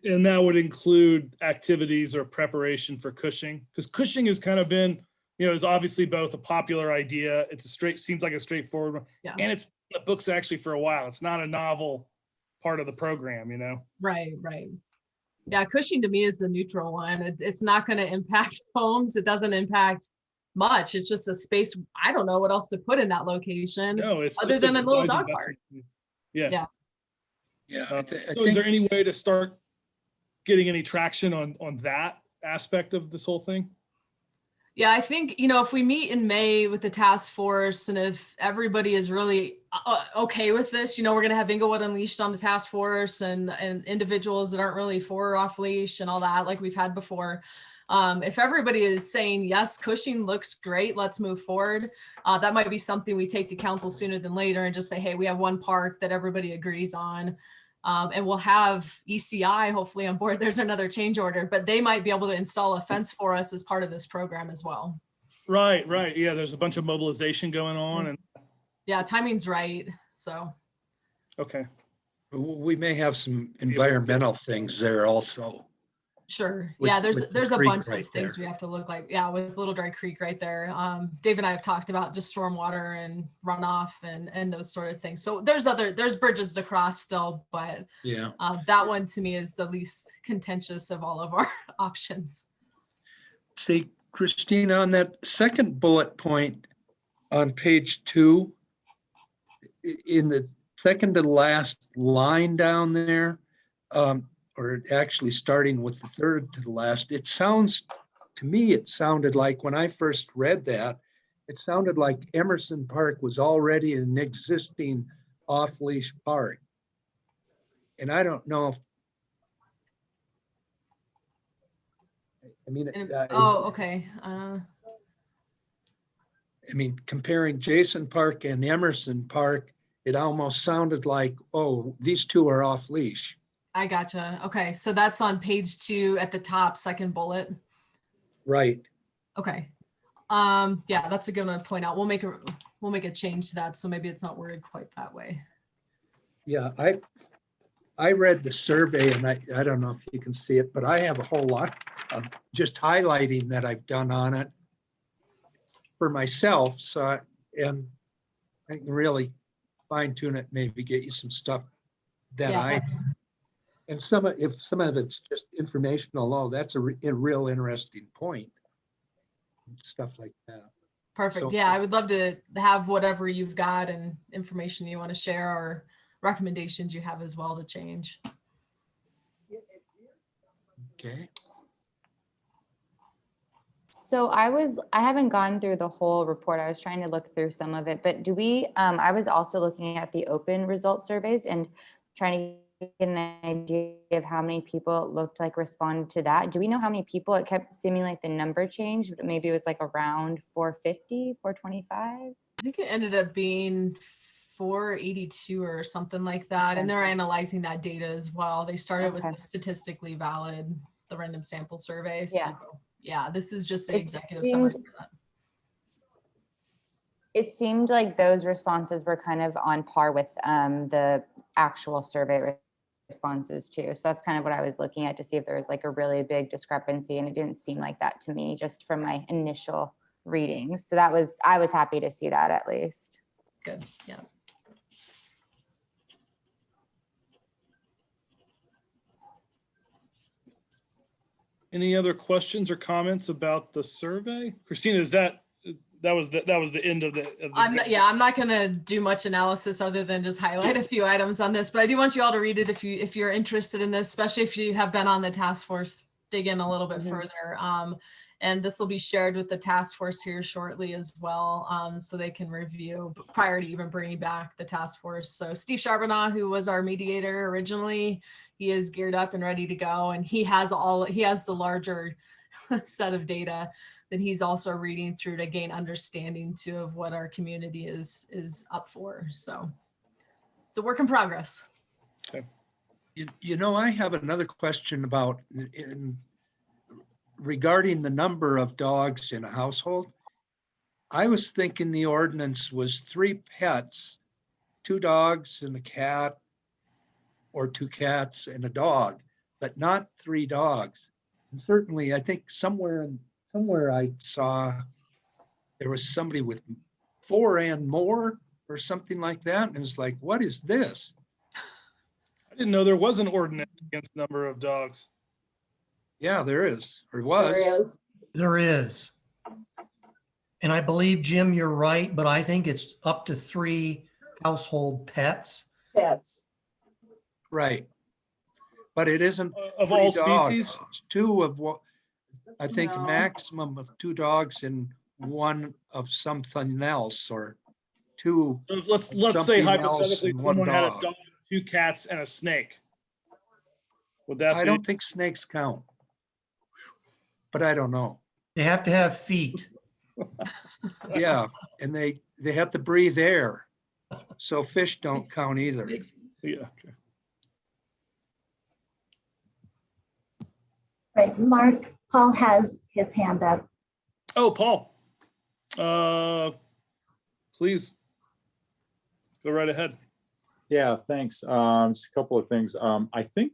C: And that would include activities or preparation for Cushing, because Cushing has kind of been, is obviously both a popular idea. Seems like a straightforward one. Yeah. And it's in the books actually for a while. It's not a novel part of the program, Right. Yeah, Cushing to me is the neutral one. It's not going to impact homes. It doesn't impact
A: much. It's just a space. I don't know what else to put in that location
C: No, it's
A: other
C: just
A: than a little
C: wise
A: dog park.
C: investment. Yeah.
A: Yeah.
B: Yeah.
C: So
B: I
C: is there
B: think,
C: any way to start getting any traction on that aspect of this whole thing?
A: Yeah, I think, if we meet in May with the task force and if everybody is really okay with this, we're going to have Inglewood Unleashed on the task force and individuals that aren't really for off leash and all that, like we've had before. If everybody is saying, yes, Cushing looks great, let's move forward. That might be something we take to council sooner than later and just say, hey, we have one park that everybody agrees on. And we'll have ECI hopefully on board. There's another change order, but they might be able to install a fence for us as part of this program as well.
C: Right. Yeah, there's a bunch of mobilization going on. And
A: yeah, timing's right. So.
C: Okay.
B: we may have some environmental things there also.
A: Sure.
B: With-
A: Yeah,
B: with the
A: there's a
B: creek
A: bunch
B: right
A: of things
B: there.
A: we have to look like. Yeah, with Little Dry Creek right there. Dave and I have talked about just stormwater and runoff and those sort of things. So there's bridges to cross still, but
B: Yeah.
A: that one to me is the least contentious of all of our options.
B: See, Christina, on that second bullet point on page 2, in the second to last line down there, or actually starting with the third to the last, it sounded like when I first read that, it sounded like Emerson Park was already an existing off-leash park. And I don't know if,
A: Okay.
B: I mean, comparing Jason Park and Emerson Park, it almost sounded like, oh, these two are off leash.
A: I gotcha. Okay, so that's on page 2 at the top, second bullet.
B: Right.
A: Okay. Yeah, that's a good one to point out. We'll make a change to that, so maybe it's not worded quite that way.
B: Yeah, I read the survey and I don't know if you can see it, but I have a whole lot of just highlighting that I've done on it for myself. So and I can really fine tune it, maybe get you some stuff that
A: Yeah.
B: and if some of it's just informational, oh, that's a real interesting point. Stuff like that.
A: Perfect.
B: So-
A: Yeah, I would love to have whatever you've got and information you want to share or recommendations you have as well to change.
B: Okay.
D: So I haven't gone through the whole report. I was trying to look through some of it, but I was also looking at the open result surveys and trying to get an idea of how many people it looked like responded to that. Do we know how many people? It kept seeming like the number changed, but maybe it was like around 450, 425.
A: I think it ended up being 482 or something like that.
D: Okay.
A: And they're analyzing that data as well. They started
D: Okay.
A: with the statistically valid, the random sample survey.
D: Yeah.
A: So yeah, this is just the
D: It
A: executive
D: seemed-
A: summary for that.
D: It seemed like those responses were kind of on par with the actual survey responses too. So that's kind of what I was looking at to see if there was like a really big discrepancy, and it didn't seem like that to me just from my initial readings. So I was happy to see that at least.
A: Good. Yeah.
C: Any other questions or comments about the survey? Christina, that was the end of the
A: I'm not going to do much analysis other than just highlight a few items on this, but I do want you all to read it if you're interested in this, especially if you have been on the task force, dig in a little bit further. And this will be shared with the task force here shortly as well, so they can review prior to even bringing back the task force. So Steve Charbonneau, who was our mediator originally, he is geared up and ready to go, and he has the larger set of data that he's also reading through to gain understanding too of what our community is up for. So it's a work in progress.
C: Okay.
B: I have another question about regarding the number of dogs in a household. I was thinking the ordinance was 3 pets, 2 dogs and a cat, or 2 cats and a dog, but not 3 dogs. And certainly, I think somewhere I saw there was somebody with 4 and more or something like that. And it's like, what is this?
C: I didn't know there was an ordinance against number of dogs.
B: Yeah, there is, or was.
E: There is. And I believe, Jim, you're right, but I think it's up to 3 household pets.
H: Pets.
B: Right. But it isn't
C: Of
B: 3
C: all
B: dogs.
C: species?
B: It's 2 of what, I think
H: No.
B: maximum of 2 dogs and 1 of something else, or 2.
C: So let's say
B: Something else
C: hypothetically
B: and 1
C: someone had a
B: dog.
C: dog, 2 cats, and a snake. Would that
B: I
C: be?
B: don't think snakes count. But I don't know.
E: They have to have feet.
B: Yeah, and they have to breathe air. So fish don't count either.
C: Yeah. Okay.
G: Right, Mark, Paul has his hand up.
C: Oh, Paul. Please go right ahead.
I: Yeah, thanks. Just a couple of things. I think,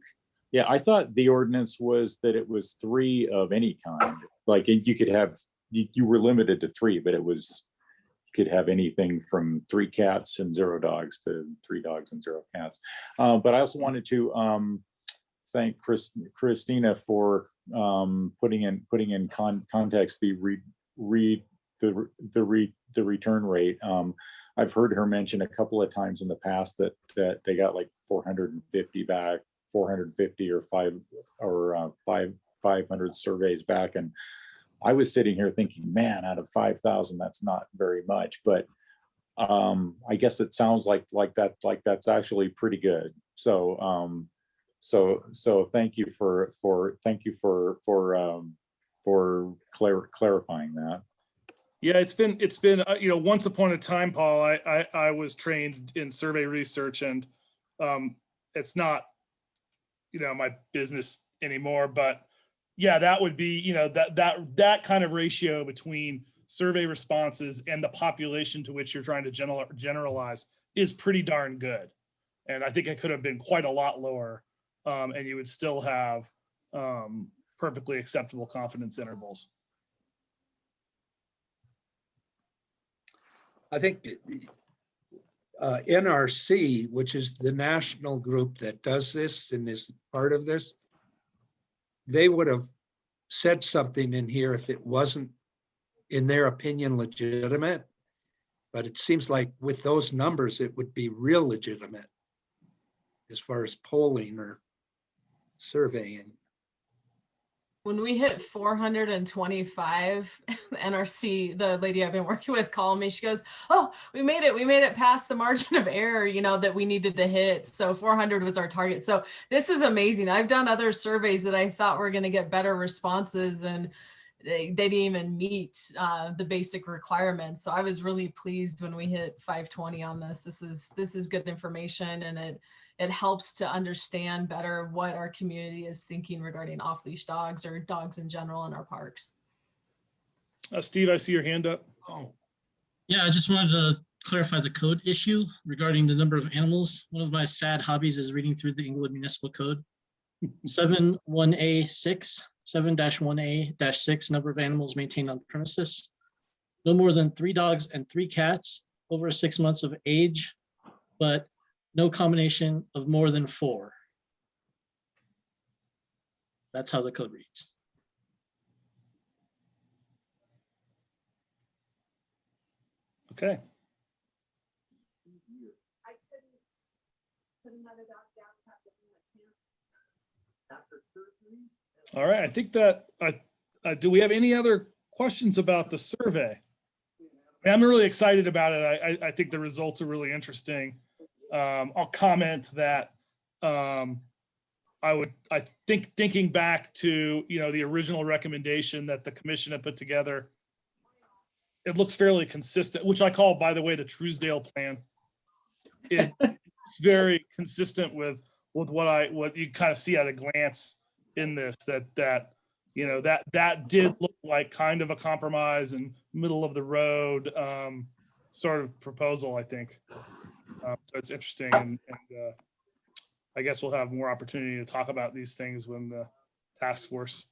I: yeah, I thought the ordinance was that it was 3 of any kind. Like you could have, you were limited to 3, but it was, you could have anything from 3 cats and 0 dogs to 3 dogs and 0 cats. But I also wanted to thank Christina for putting in context the return rate. I've heard her mention a couple of times in the past that they got like 450 back, 450 or 500 surveys back, and I was sitting here thinking, man, out of 5,000, that's not very much. But I guess it sounds like that's actually pretty good. So thank you for clarifying that.
C: Yeah, it's been once upon a time, Paul, I was trained in survey research, and it's not my business anymore, but yeah, that would be that kind of ratio between survey responses and the population to which you're trying to generalize is pretty darn good. And I think it could have been quite a lot lower, and you would still have perfectly acceptable confidence intervals.
B: I think NRC, which is the national group that does this and is part of this, they would have said something in here if it wasn't, in their opinion, legitimate. But it seems like with those numbers, it would be real legitimate as far as polling or surveying.
A: When we hit 425, NRC, the lady I've been working with called me, she goes, oh, we made it past the margin of error, that we needed to hit. So 400 was our target. So this is amazing. I've done other surveys that I thought were going to get better responses, and they didn't even meet the basic requirements. So I was really pleased when we hit 520 on this. This is good information, and it helps to understand better what our community is thinking regarding off-leash dogs or dogs in general in our parks.
C: Steve, I see your hand up.
B: Oh,
F: Yeah, I just wanted to clarify the code issue regarding the number of animals. One of my sad hobbies is reading through the Englewood Municipal Code. 7-1A6, 7-1A-6, number of animals maintained on premises. No more than 3 dogs and 3 cats over 6 months of age, but no combination of more than 4. That's how the code reads.
C: Okay. All right, I think that, do we have any other questions about the survey? I'm really excited about it. I think the results are really interesting. I'll comment that thinking back to the original recommendation that the commission had put together, it looks fairly consistent, which I call, by the way, the Truesdale plan. It's very consistent with what you kind of see at a glance in this, that did look like kind of a compromise and middle of the road sort of proposal, I think. So it's interesting, and I guess we'll have more opportunity to talk about these things when the task force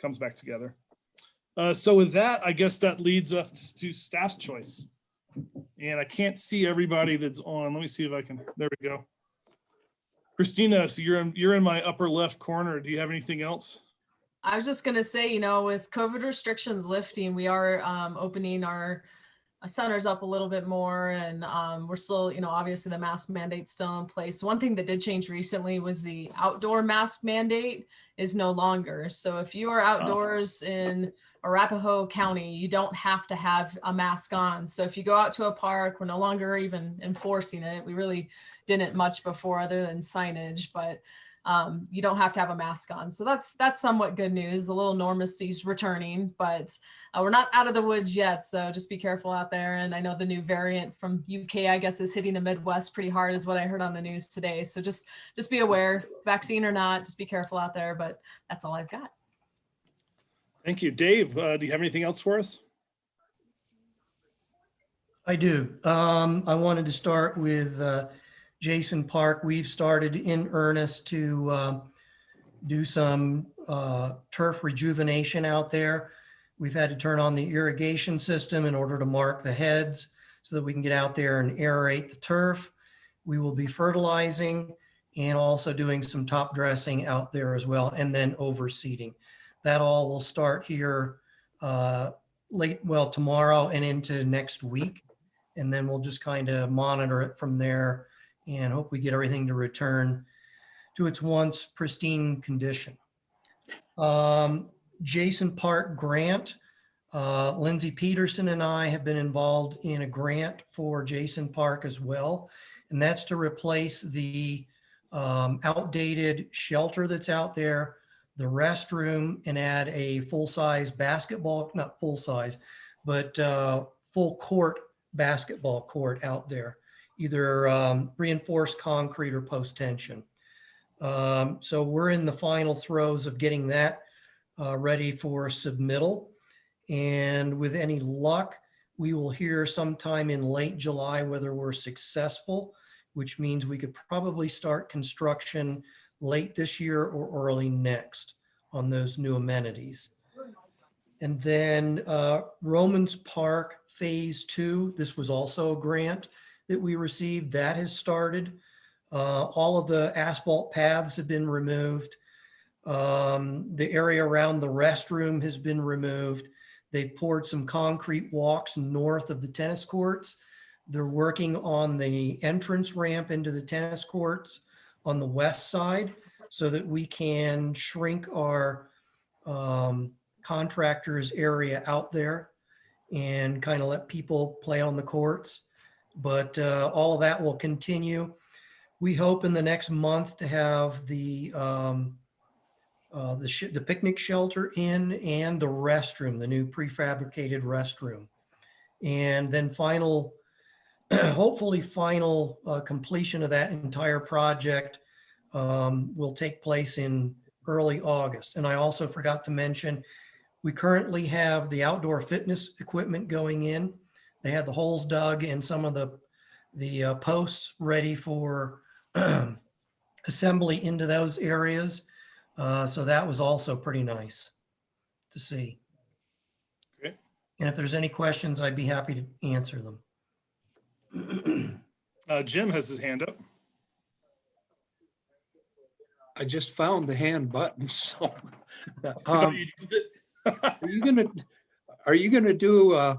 C: comes back together. So with that, I guess that leads us to staff's choice. And I can't see everybody that's on. Let me see if I can. There we go. Christina, so you're in my upper left corner. Do you have anything else?
A: I was just gonna say, with COVID restrictions lifting, we are opening our centers up a little bit more, and we're still, obviously the mask mandate's still in place. One thing that did change recently was the outdoor mask mandate is no longer. So if you are outdoors in Arapahoe County, you don't have to have a mask on. So if you go out to a park, we're no longer even enforcing it. We really didn't much before other than signage, but you don't have to have a mask on. So that's somewhat good news. A little normalcy's returning, but we're not out of the woods yet. So just be careful out there. And I know the new variant from UK, I guess, is hitting the Midwest pretty hard is what I heard on the news today. So just be aware, vaccine or not, just be careful out there. But that's all I've got.
C: Thank you. Dave, do you have anything else for us?
E: I do. I wanted to start with Jason Park. We've started in earnest to do some turf rejuvenation out there. We've had to turn on the irrigation system in order to mark the heads so that we can get out there and aerate the turf. We will be fertilizing and also doing some top dressing out there as well, and then overseeding. That all will start here tomorrow and into next week. And then we'll just kind of monitor it from there and hope we get everything to return to its once pristine condition. Jason Park grant, Lindsay Peterson and I have been involved in a grant for Jason Park as well. And that's to replace the outdated shelter that's out there, the restroom, and add a full-size basketball, not full-size, but full court basketball court out there, either reinforced concrete or post-tension. So we're in the final throes of getting that ready for submittal. And with any luck, we will hear sometime in late July whether we're successful, which means we could probably start construction late this year or early next on those new amenities. And then Romans Park Phase 2, this was also a grant that we received. That has started. All of the asphalt paths have been removed. The area around the restroom has been removed. They've poured some concrete walks north of the tennis courts. They're working on the entrance ramp into the tennis courts on the west side so that we can shrink our contractors area out there and kind of let people play on the courts. But all of that will continue. We hope in the next month to have the picnic shelter in and the restroom, the new prefabricated restroom. And then hopefully final completion of that entire project will take place in early August. And I also forgot to mention, we currently have the outdoor fitness equipment going in. They had the holes dug and some of the posts ready for assembly into those areas. So that was also pretty nice to see.
C: Great.
E: And if there's any questions, I'd be happy to answer them.
C: Jim has his hand up.
B: I just found the hand button, so.
C: I thought you'd use it.
B: Are you gonna do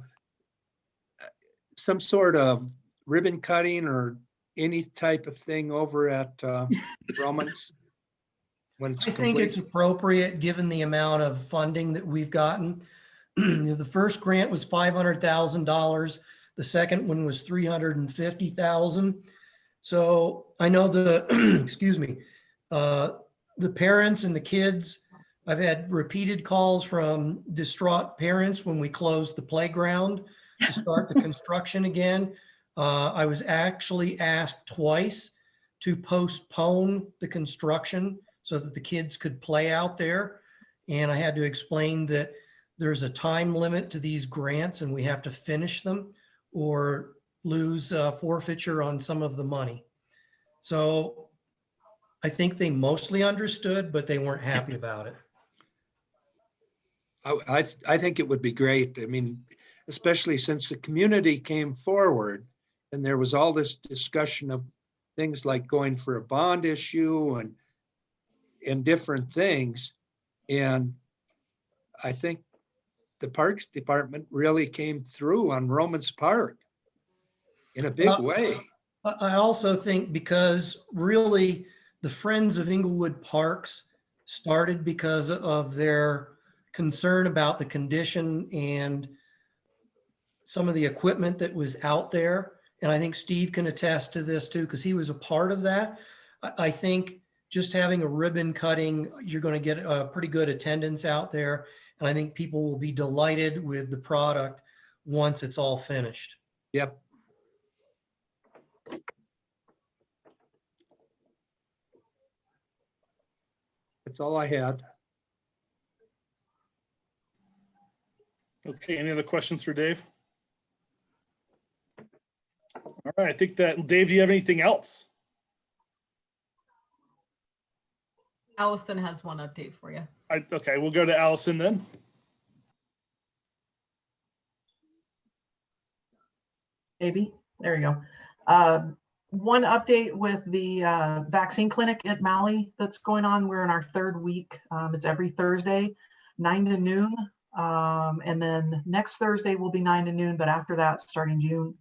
B: some sort of ribbon cutting or any type of thing over at Romans? When it's
E: I think
B: complete?
E: it's appropriate given the amount of funding that we've gotten. The first grant was $500,000. The second one was $350,000. So I know excuse me, the parents and the kids, I've had repeated calls from distraught parents when we closed the playground to start the construction again. I was actually asked twice to postpone the construction so that the kids could play out there. And I had to explain that there's a time limit to these grants and we have to finish them or lose forfeiture on some of the money. So I think they mostly understood, but they weren't happy about it.
B: I think it would be great. I mean, especially since the community came forward and there was all this discussion of things like going for a bond issue and different things. And I think the Parks Department really came through on Romans Park in a big way.
E: I also think because really the Friends of Inglewood Parks started because of their concern about the condition and some of the equipment that was out there. And I think Steve can attest to this too, because he was a part of that. I think just having a ribbon cutting, you're going to get a pretty good attendance out there. And I think people will be delighted with the product once it's all finished.
B: Yep. That's all I had.
C: Okay, any other questions for Dave? All right, I think that, Dave, do you have anything else?
A: Allison has one update for you.
C: Okay, we'll go to Allison then.
J: Maybe, there you go. One update with the vaccine clinic at Malley that's going on. We're in our third week. It's every Thursday, 9 to noon. And then next Thursday will be 9 to noon, but after that, starting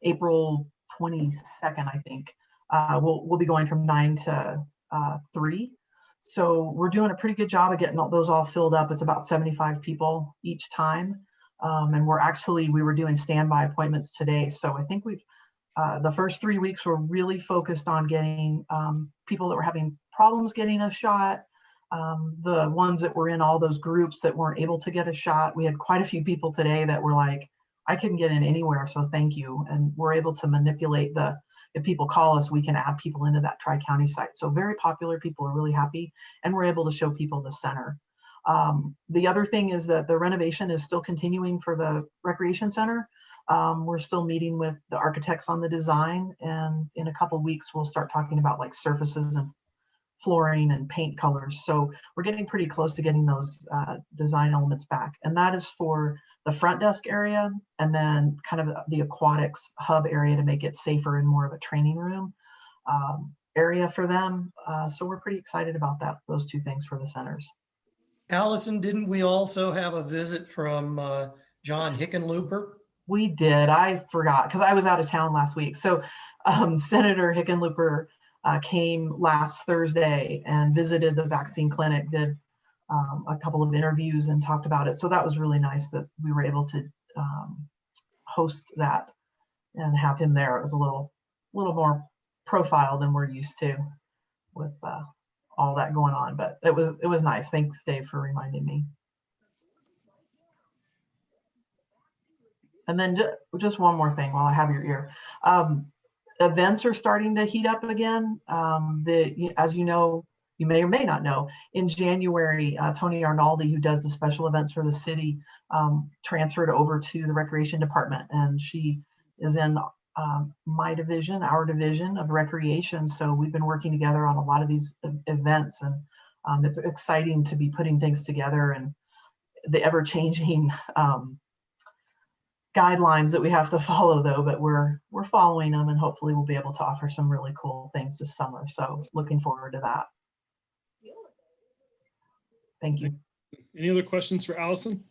J: April 22nd, I think, we'll be going from 9 to 3. So we're doing a pretty good job of getting those all filled up. It's about 75 people each time. And we were doing standby appointments today. So I think the first 3 weeks were really focused on getting people that were having problems getting a shot. The ones that were in all those groups that weren't able to get a shot. We had quite a few people today that were like, I couldn't get in anywhere, so thank you. And we're able to manipulate if people call us, we can add people into that Tri-County site. So very popular, people are really happy, and we're able to show people the center. The other thing is that the renovation is still continuing for the recreation center. We're still meeting with the architects on the design, and in a couple of weeks, we'll start talking about like surfaces and flooring and paint colors. So we're getting pretty close to getting those design elements back. And that is for the front desk area and then kind of the aquatics hub area to make it safer and more of a training room area for them. So we're pretty excited about those two things for the centers.
E: Allison, didn't we also have a visit from John Hickenlooper?
J: We did. I forgot because I was out of town last week. So Senator Hickenlooper came last Thursday and visited the vaccine clinic, did a couple of interviews and talked about it. So that was really nice that we were able to host that and have him there. It was a little more profile than we're used to with all that going on, but it was nice. Thanks, Dave, for reminding me. And then just one more thing while I have your ear. Events are starting to heat up again. As you know, you may or may not know, in January, Tony Arnaldi, who does the special events for the city, transferred over to the recreation department, and she is in our division of recreation. So we've been working together on a lot of these events, and it's exciting to be putting things together and the ever-changing guidelines that we have to follow, though, but we're following them, and hopefully we'll be able to offer some really cool things this summer. So looking forward to that. Thank you.
C: Any other questions for Allison?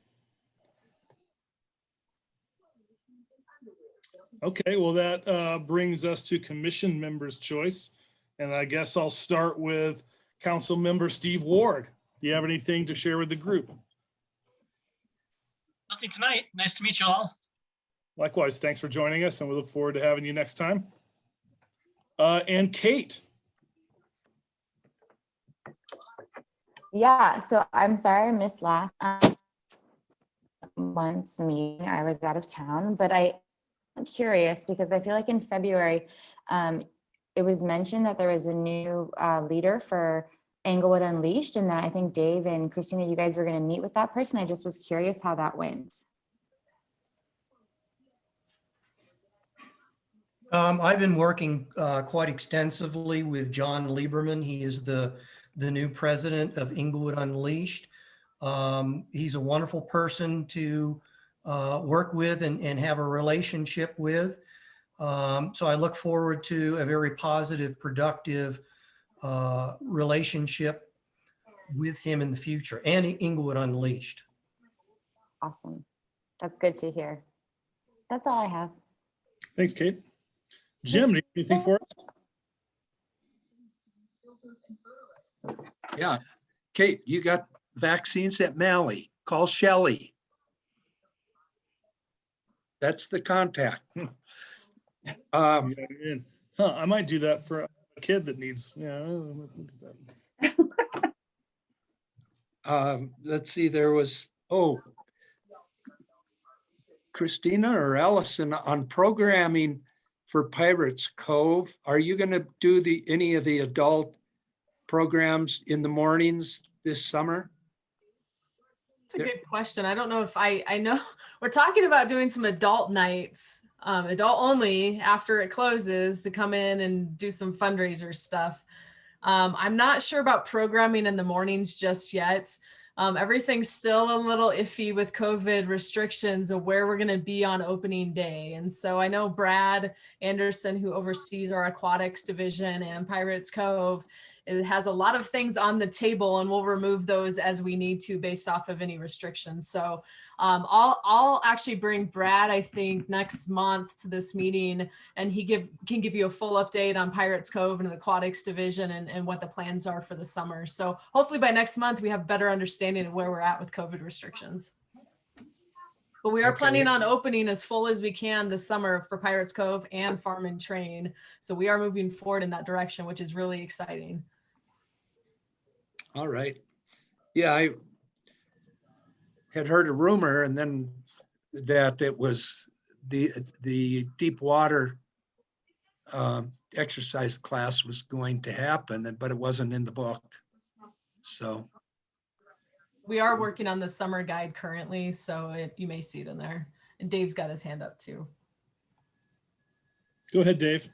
C: Okay, well, that brings us to commission members' choice. And I guess I'll start with Council Member Steve Ward. Do you have anything to share with the group?
F: Nothing tonight. Nice to meet you all.
C: Likewise, thanks for joining us, and we look forward to having you next time. And Kate.
D: Yeah, so I'm sorry I missed last month's meeting. I was out of town, but I'm curious because I feel like in February, it was mentioned that there was a new leader for Englewood Unleashed, and that I think Dave and Christina, you guys were going to meet with that person. I just was curious how that went.
E: I've been working quite extensively with John Lieberman. He is the new president of Englewood Unleashed. He's a wonderful person to work with and have a relationship with. So I look forward to a very positive, productive relationship with him in the future, and Inglewood Unleashed.
D: Awesome. That's good to hear. That's all I have.
C: Thanks, Kate. Jim, anything for us?
B: Yeah. Kate, you got vaccines at Malley. Call Shelley. That's the contact.
C: Yeah, man. Huh, I might do that for a kid that needs, yeah. Look at that.
B: Let's see, there was, Christina or Allison on programming for Pirates Cove. Are you going to do any of the adult programs in the mornings this summer?
A: It's a good question. I don't know if I know we're talking about doing some adult nights, adult only after it closes to come in and do some fundraiser stuff. I'm not sure about programming in the mornings just yet. Everything's still a little iffy with COVID restrictions of where we're going to be on opening day. And so I know Brad Anderson, who oversees our aquatics division and Pirates Cove, it has a lot of things on the table, and we'll remove those as we need to based off of any restrictions. So I'll actually bring Brad, I think, next month to this meeting, and he can give you a full update on Pirates Cove and the aquatics division and what the plans are for the summer. So hopefully by next month we have better understanding of where we're at with COVID restrictions. But we are planning on opening as full as we can this summer for Pirates Cove and Farm and Train. So we are moving forward in that direction, which is really exciting.
B: All right. Yeah, I had heard a rumor and then that it was the deep water exercise class was going to happen, but it wasn't in the book. So
A: we are working on the summer guide currently, so you may see it in there. And Dave's got his hand up too.
C: Go ahead, Dave.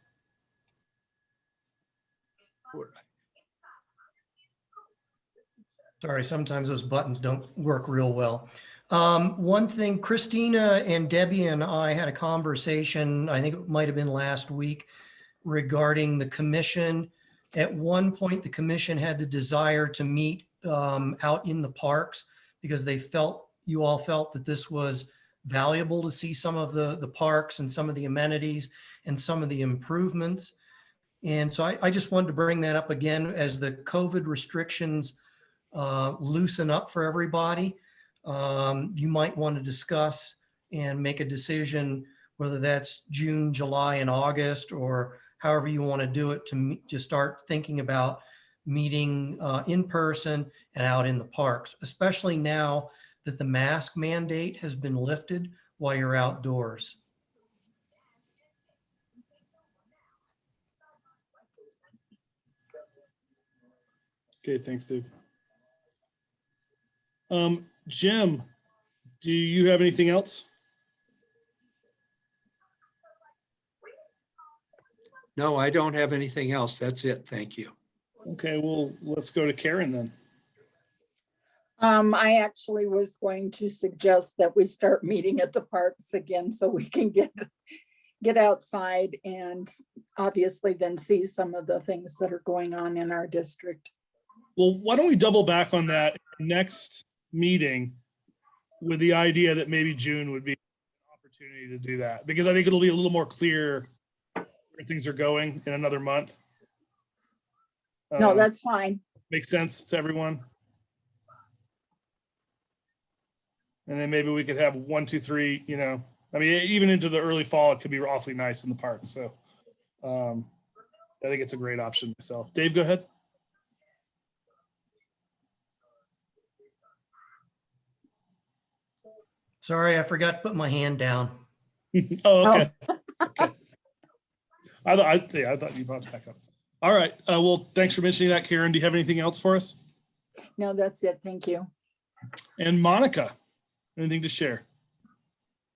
E: Sorry, sometimes those buttons don't work real well. One thing, Christina and Debbie and I had a conversation, I think it might have been last week, regarding the commission. At one point, the commission had the desire to meet out in the parks because you all felt that this was valuable to see some of the parks and some of the amenities and some of the improvements. And so I just wanted to bring that up again as the COVID restrictions loosen up for everybody. You might want to discuss and make a decision whether that's June, July, and August, or however you want to do it to start thinking about meeting in person and out in the parks, especially now that the mask mandate has been lifted while you're outdoors.
C: Okay, thanks, Dave. Jim, do you have anything else?
B: no, I don't have anything else. That's it. Thank you.
C: Okay, well, let's go to Karen then.
H: I actually was going to suggest that we start meeting at the parks again so we can get outside and obviously then see some of the things that are going on in our district.
C: Well, why don't we double back on that next meeting with the idea that maybe June would be an opportunity to do that, because I think it'll be a little more clear where things are going in another month.
H: No, that's fine.
C: Makes sense to everyone. And then maybe we could have 1, 2, 3, I mean, even into the early fall, it could be awfully nice in the park. So I think it's a great option myself. Dave, go ahead.
E: Sorry, I forgot to put my hand down.
C: Oh, okay. Okay. I thought you brought it back up. All right. Well, thanks for mentioning that, Karen. Do you have anything else for us?
H: No, that's it. Thank you.
C: And Monica, anything to share?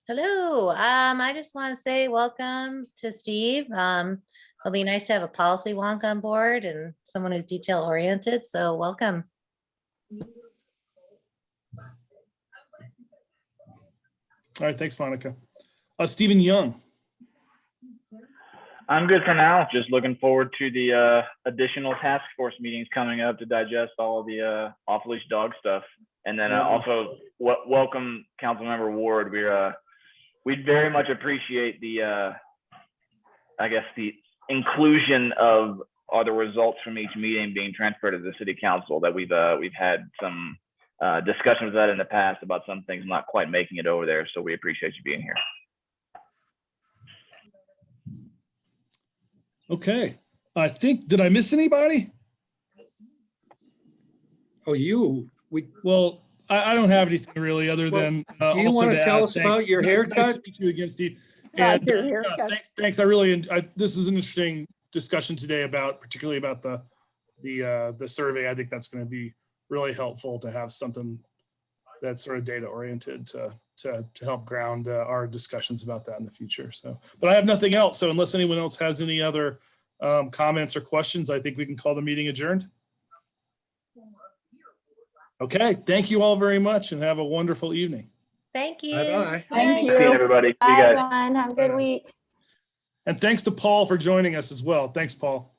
L: Hello. I just want to say welcome to Steve. It'll be nice to have a policy wonk on board and someone who's detail oriented. So welcome.
C: All right. Thanks, Monica. Stephen Young.
K: I'm good for now. Just looking forward to the additional task force meetings coming up to digest all of the off-leash dog stuff. And then also welcome Councilmember Ward. We'd very much appreciate the I guess the inclusion of the results from each meeting being transferred to the city council. That we've had some discussion with that in the past about some things not quite making it over there. So we appreciate you being here.
C: Okay. I think, did I miss anybody?
B: Oh,
C: Well, I don't have anything really other than.
B: do you
C: also
B: want to tell
C: add,
B: us
C: thanks.
B: about your
C: Nice to
B: haircut?
C: meet you again, Steve.
H: Yeah,
C: And,
H: your haircut.
C: thanks. This is an interesting discussion today particularly about the survey. I think that's going to be really helpful to have something that's sort of data oriented to help ground our discussions about that in the future. So, but I have nothing else. So unless anyone else has any other comments or questions, I think we can call the meeting adjourned. Okay, thank you all very much and have a wonderful evening.
L: Thank you.
B: Bye-bye.
H: Thank
K: See
H: you.
K: everybody. See you
D: Bye,
K: guys.
D: everyone. Have a good week.
C: And thanks to Paul for joining us as well. Thanks, Paul.